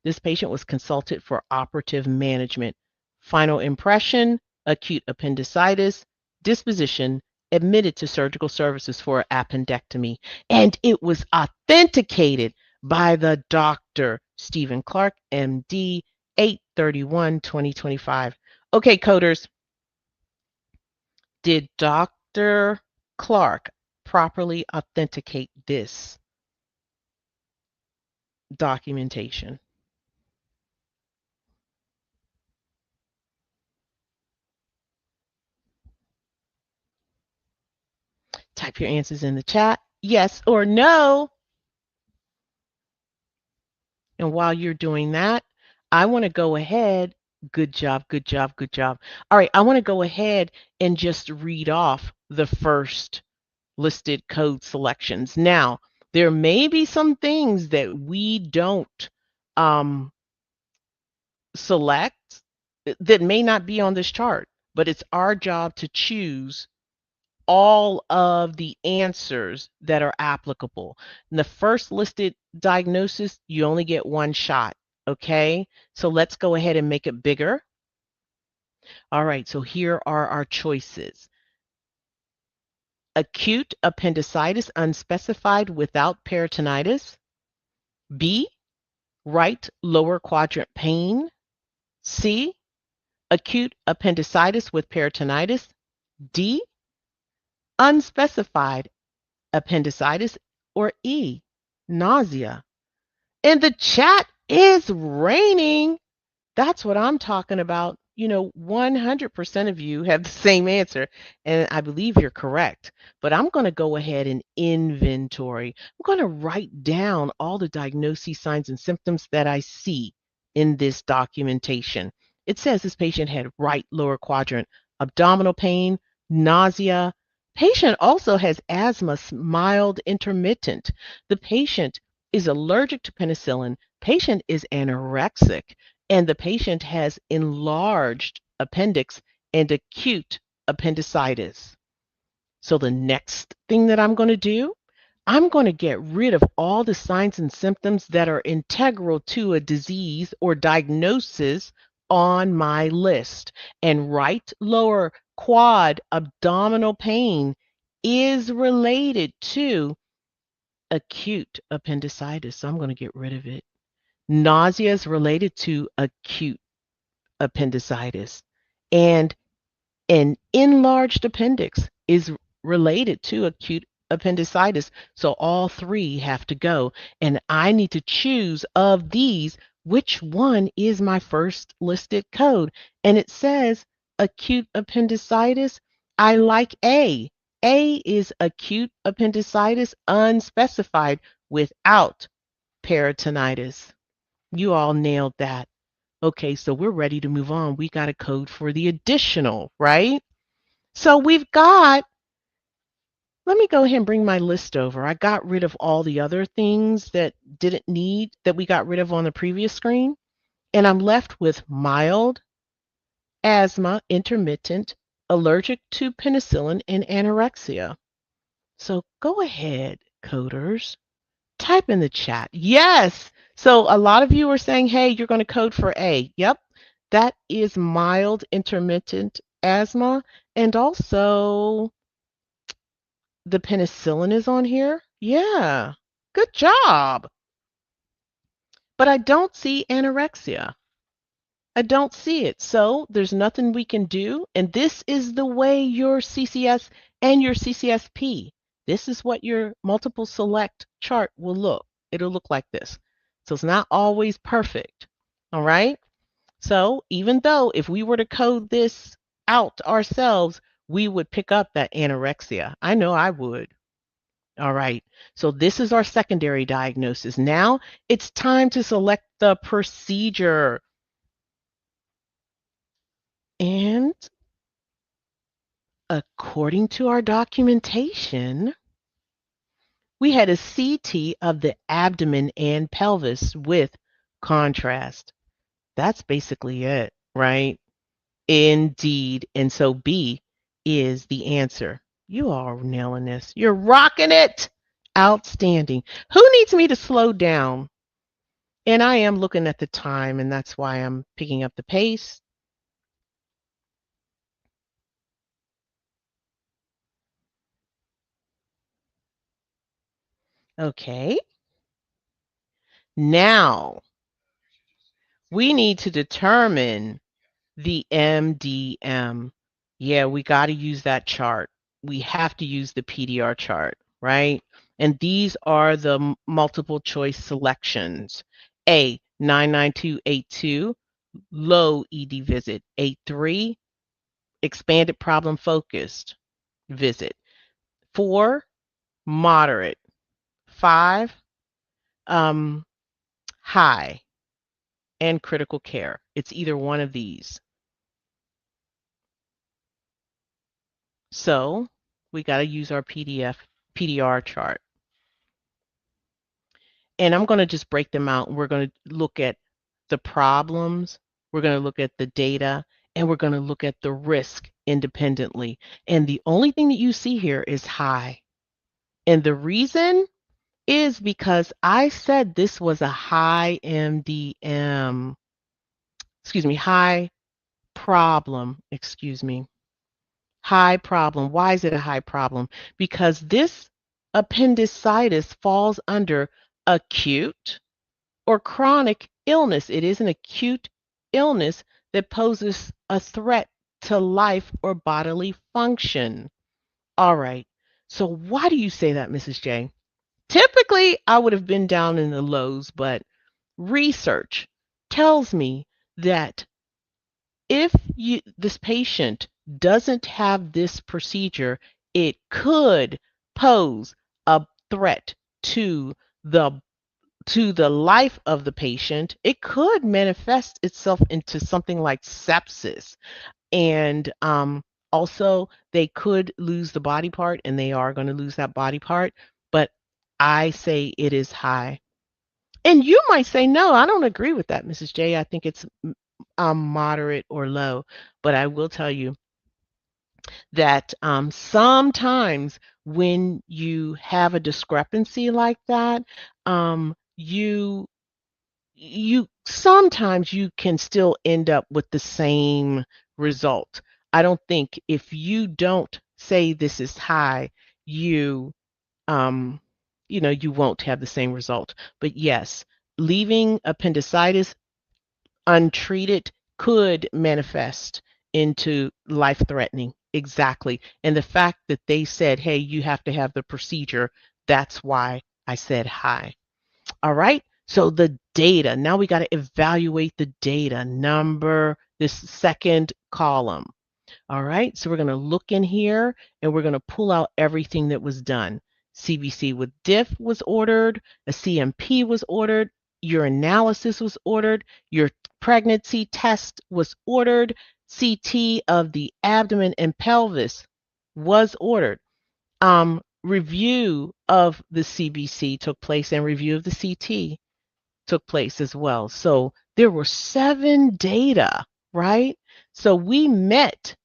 This patient was consulted for operative management. Final impression, acute appendicitis, disposition, admitted to surgical services for appendectomy. And it was authenticated by the doctor, Stephen Clark, MD, 8/31/2025. Okay, coders, did Dr. Clark properly authenticate this documentation? Type your answers in the chat, yes or no. And while you're doing that, I want to go ahead. Good job, good job, good job. All right, I want to go ahead and just read off the first listed code selections. Now, there may be some things that we don't um, select that may not be on this chart, but it's our job to choose all of the answers that are applicable. In the first listed diagnosis, you only get one shot. Okay, so let's go ahead and make it bigger. All right, so here are our choices. Acute appendicitis unspecified without peritonitis. B, right lower quadrant pain. C, acute appendicitis with peritonitis. D, unspecified appendicitis. Or E, nausea. And the chat is raining. That's what I'm talking about. 100% of you have the same answer, and I believe you're correct. But I'm going to go ahead and inventory. I'm going to write down all the diagnoses, signs, and symptoms that I see in this documentation. It says this patient had right lower quadrant abdominal pain, nausea. Patient also has asthma, mild intermittent. The patient is allergic to penicillin. Patient is anorexic, and the patient has enlarged appendix and acute appendicitis. So the next thing that I'm going to do, I'm going to get rid of all the signs and symptoms that are integral to a disease or diagnosis on my list. And right lower quad abdominal pain is related to acute appendicitis. So I'm going to get rid of it. Nausea is related to acute appendicitis. And an enlarged appendix is related to acute appendicitis. So all three have to go. And I need to choose of these which one is my first listed code. And it says acute appendicitis. I like A. A is acute appendicitis unspecified without peritonitis. You all nailed that. Okay, so we're ready to move on. We got a code for the additional, right? So we've got, let me go ahead and bring my list over. I got rid of all the other things that didn't need, that we got rid of on the previous screen. And I'm left with mild, asthma, intermittent, allergic to penicillin, and anorexia. So go ahead, coders. Type in the chat. Yes. So a lot of you are saying, hey, you're going to code for A. Yep. That is mild intermittent asthma. And also the penicillin is on here. Yeah. Good job. But I don't see anorexia. I don't see it. So there's nothing we can do. And this is the way your CCS and your CCSP this is what your multiple select chart will look. It'll look like this. So it's not always perfect. All right. So even though if we were to code this out ourselves, we would pick up that anorexia. I know I would. All right. So this is our secondary diagnosis. Now it's time to select the procedure. And according to our documentation, we had a CT of the abdomen and pelvis with contrast. That's basically it, right? Indeed. And so B is the answer. You are nailing this. You're rocking it. Outstanding. Who needs me to slow down? And I am looking at the time, and that's why I'm picking up the pace. Okay. Now we need to determine the MDM. Yeah, we got to use that chart. We have to use the PDR chart, right? And these are the multiple choice selections. A, 99282, low ED visit. A3, expanded problem focused visit. 4, moderate. 5, high and critical care. It's either one of these. So we got to use our PDR chart. And I'm going to just break them out. We're going to look at the problems, we're going to look at the data, and we're going to look at the risk independently. And the only thing that you see here is high. And the reason is because I said this was a high MDM, high problem, high problem. Why is it a high problem? Because this appendicitis falls under acute or chronic illness. It is an acute illness that poses a threat to life or bodily function. All right. So why do you say that, Mrs. J? Typically, I would have been down in the lows, but research tells me that if this patient doesn't have this procedure, it could pose a threat to the life of the patient. It could manifest itself into something like sepsis, and also they could lose the body part, and they are going to lose that body part. But I say it is high. And you might say, no, I don't agree with that, Mrs. J. I think it's moderate or low. But I will tell you that sometimes when you have a discrepancy like that, you sometimes you can still end up with the same result. I don't think if you don't say this is high, you um, you won't have the same result. But yes, leaving appendicitis untreated could manifest into life threatening. Exactly. And the fact that they said, hey, you have to have the procedure, that's why I said high. All right. So the data, now we got to evaluate the data, this second column. All right, so we're going to look in here and we're going to pull out everything that was done. CBC with diff was ordered, a CMP was ordered, urinalysis was ordered, your pregnancy test was ordered, CT of the abdomen and pelvis was ordered. Review of the CBC took place and review of the CT took place as well. So there were 7 data, right? So we met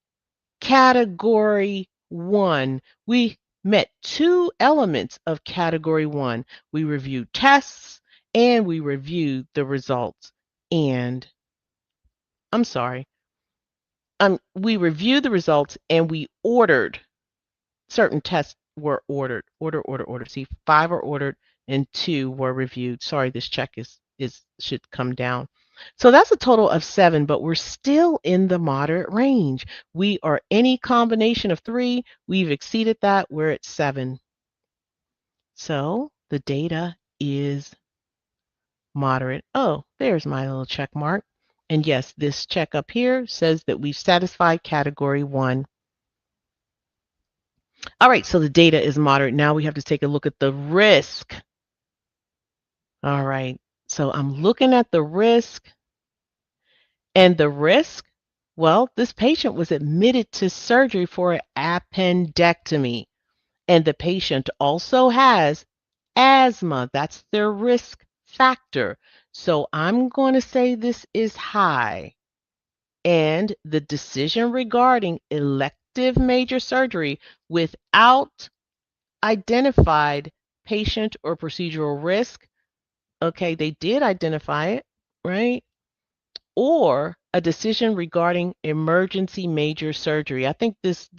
category 1. We met 2 elements of category 1. We reviewed tests and we reviewed the results. And I'm sorry, we reviewed the results and we ordered certain tests were ordered. Order. See, 5 are ordered and 2 were reviewed. Sorry, this check should come down. So that's a total of 7, but we're still in the moderate range. We are any combination of 3. We've exceeded that. We're at 7. So the data is moderate. Oh, there's my little check mark. And yes, this check up here says that we've satisfied category 1. All right, so the data is moderate. Now we have to take a look at the risk. All right, so I'm looking at the risk. And the risk, well, this patient was admitted to surgery for an appendectomy. And the patient also has asthma. That's their risk factor. So I'm going to say this is high. And the decision regarding elective major surgery without identified patient or procedural risk, okay, they did identify it, right? Or a decision regarding emergency major surgery. I think this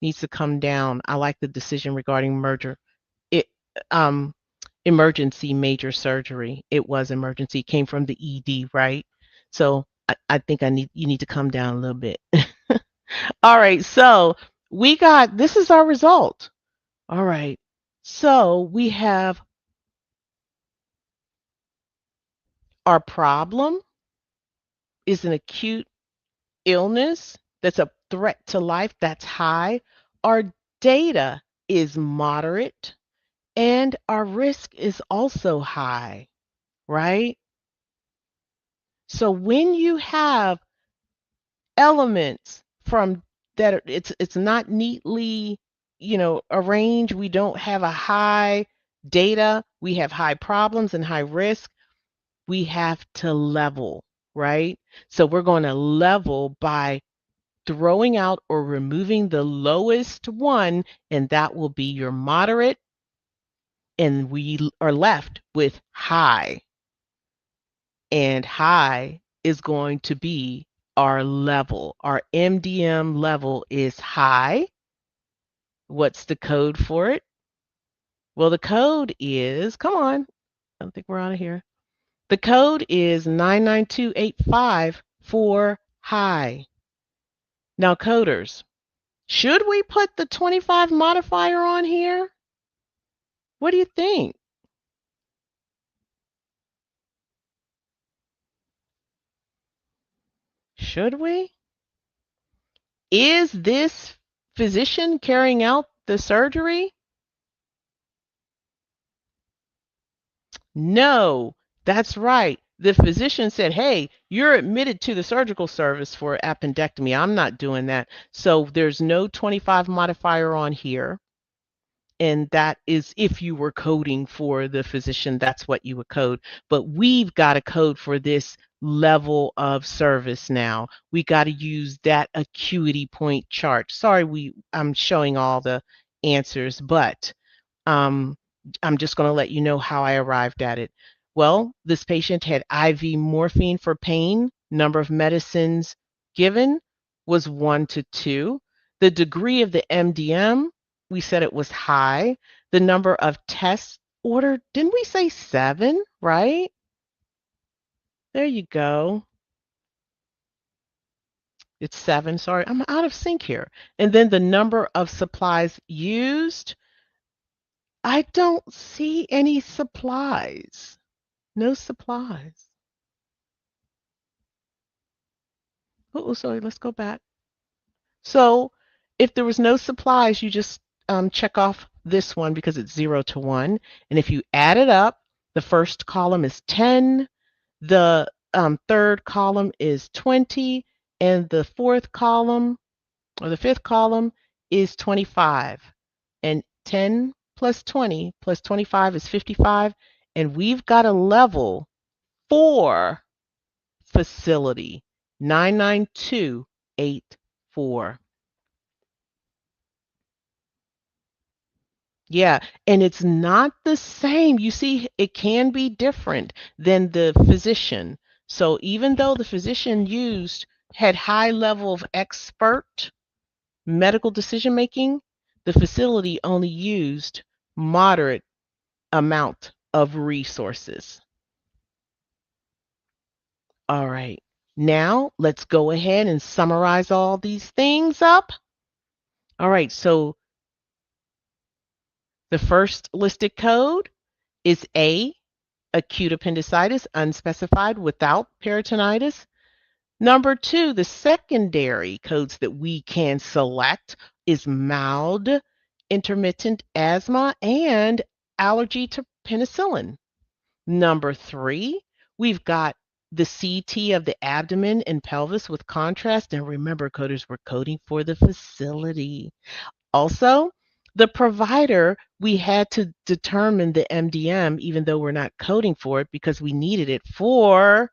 needs to come down. I like the decision regarding it, um, emergency major surgery. It was emergency. It came from the ED, right? So I think you need to come down a little bit. All right, so this is our result. All right, so we have our problem is an acute illness that's a threat to life, that's high. Our data is moderate, and our risk is also high, right? So when you have elements from it's not neatly, arranged, we don't have a high data, we have high problems and high risk, we have to level, right? So we're going to level by throwing out or removing the lowest one, and that will be your moderate, and we are left with high. And high is going to be our level. Our MDM level is high. What's the code for it? Well, the code is, come on, I don't think we're out of here. The code is 99285 for high. Now, coders, should we put the 25 modifier on here? What do you think? Should we? Is this physician carrying out the surgery? No, that's right. The physician said, hey, you're admitted to the surgical service for appendectomy. I'm not doing that. So there's no 25 modifier on here. And that is if you were coding for the physician, that's what you would code. But we've got a code for this level of service now. We got to use that acuity point chart. Sorry, I'm showing all the answers, but um, I'm just going to let you know how I arrived at it. Well, this patient had IV morphine for pain. Number of medicines given was 1 to 2. The degree of the MDM, we said it was high. The number of tests ordered, didn't we say 7, right? There you go. It's 7. Sorry, I'm out of sync here. And then the number of supplies used, I don't see any supplies. No supplies. Oh, sorry, let's go back. So if there was no supplies, you just check off this one because it's 0 to 1. And if you add it up, the first column is 10, the third column is 20, and the fourth column or the fifth column is 25. And 10 plus 20 plus 25 is 55. And we've got a level 4 facility 99284. Yeah, and it's not the same. You see, it can be different than the physician. So even though the physician had high level of expert medical decision making, the facility only used moderate amount of resources. All right. Now let's go ahead and summarize all these things up. All right, so The first listed code is A, acute appendicitis, unspecified without peritonitis. Number two, the secondary codes that we can select is mild intermittent asthma and allergy to penicillin. Number three, we've got the CT of the abdomen and pelvis with contrast. And remember, coders, we're coding for the facility. Also, the provider, we had to determine the MDM, even though we're not coding for it because we needed it for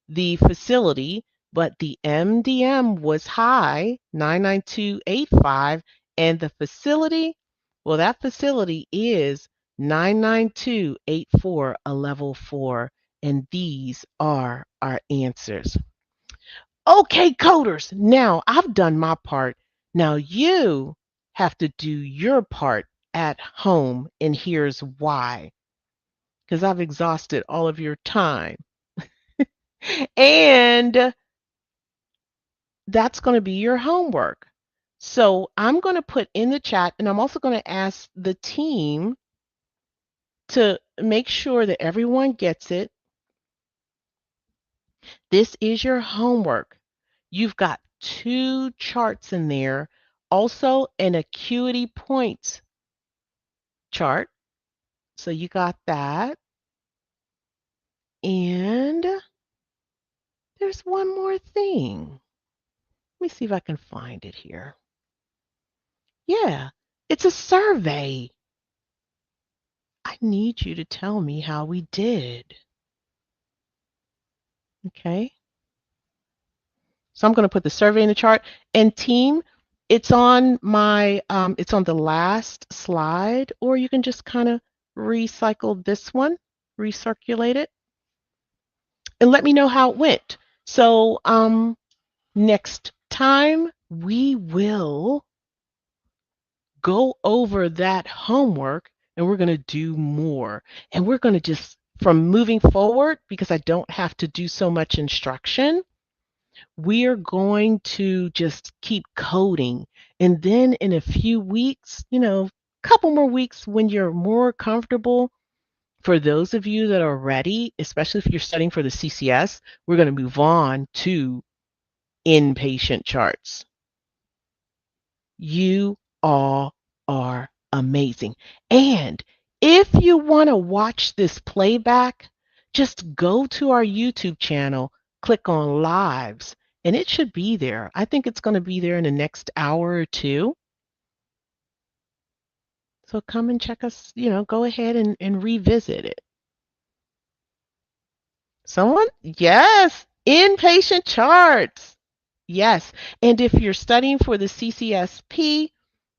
the facility, but the MDM was high, 99285, and the facility, well, that facility is 99284, a level 4, and these are our answers. Okay, coders, now I've done my part. Now you have to do your part at home, and here's why. Because I've exhausted all of your time. And that's going to be your homework. So I'm going to put in the chat, and I'm also going to ask the team to make sure that everyone gets it. This is your homework. You've got 2 charts in there, also an acuity points chart. So you got that. And there's one more thing. Let me see if I can find it here. Yeah, it's a survey. I need you to tell me how we did. Okay. So I'm going to put the survey in the chart. And team, it's on it's on the last slide, or you can just kind of recycle this one, recirculate it, and let me know how it went. So next time we will go over that homework and we're going to do more. And we're going to just, from moving forward, because I don't have to do so much instruction, we are going to just keep coding. And then in a few weeks, a couple more weeks when you're more comfortable, for those of you that are ready, especially if you're studying for the CCS, we're going to move on to inpatient charts. You all are amazing. And if you want to watch this playback, just go to our YouTube channel, click on lives, and it should be there. I think it's going to be there in the next hour or two. So come and check us, go ahead and revisit it. Someone? Yes, inpatient charts. Yes. And if you're studying for the CCSP,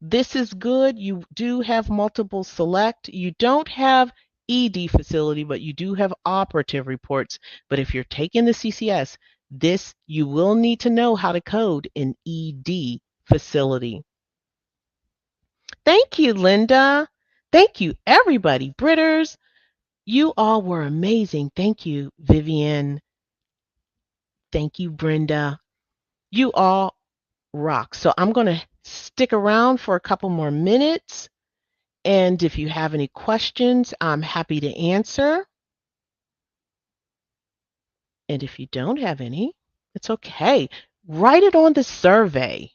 this is good. You do have multiple select. You don't have ED facility, but you do have operative reports. But if you're taking the CCS, this you will need to know how to code an ED facility. Thank you, Linda. Thank you, everybody. Britters, you all were amazing. Thank you, Vivian. Thank you, Brenda. You all rock. So I'm going to stick around for a couple more minutes. And if you have any questions, I'm happy to answer. And if you don't have any, it's okay. Write it on the survey.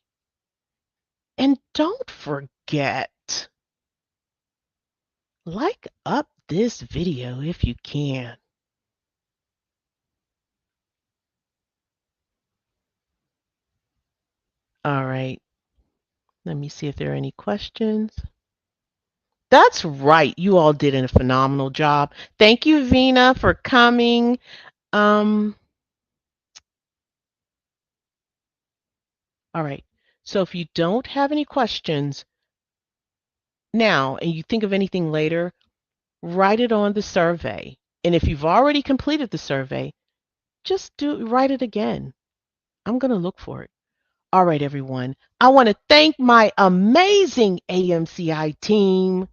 And don't forget, like up this video if you can. All right. Let me see if there are any questions. That's right. You all did a phenomenal job. Thank you, Vina, for coming. All right. So if you don't have any questions now and you think of anything later, write it on the survey. And if you've already completed the survey, just write it again. I'm going to look for it. All right, everyone. I want to thank my amazing AMCI team.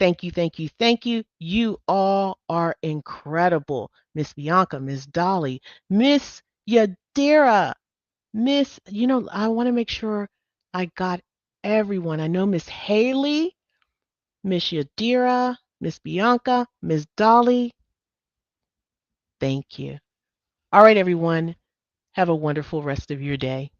Thank you, thank you, thank you. You all are incredible. Miss Bianca, Miss Dolly, Miss Yadira, I want to make sure I got everyone. I know Miss Haley, Miss Yadira, Miss Bianca, Miss Dolly, thank you. All right, everyone. Have a wonderful rest of your day.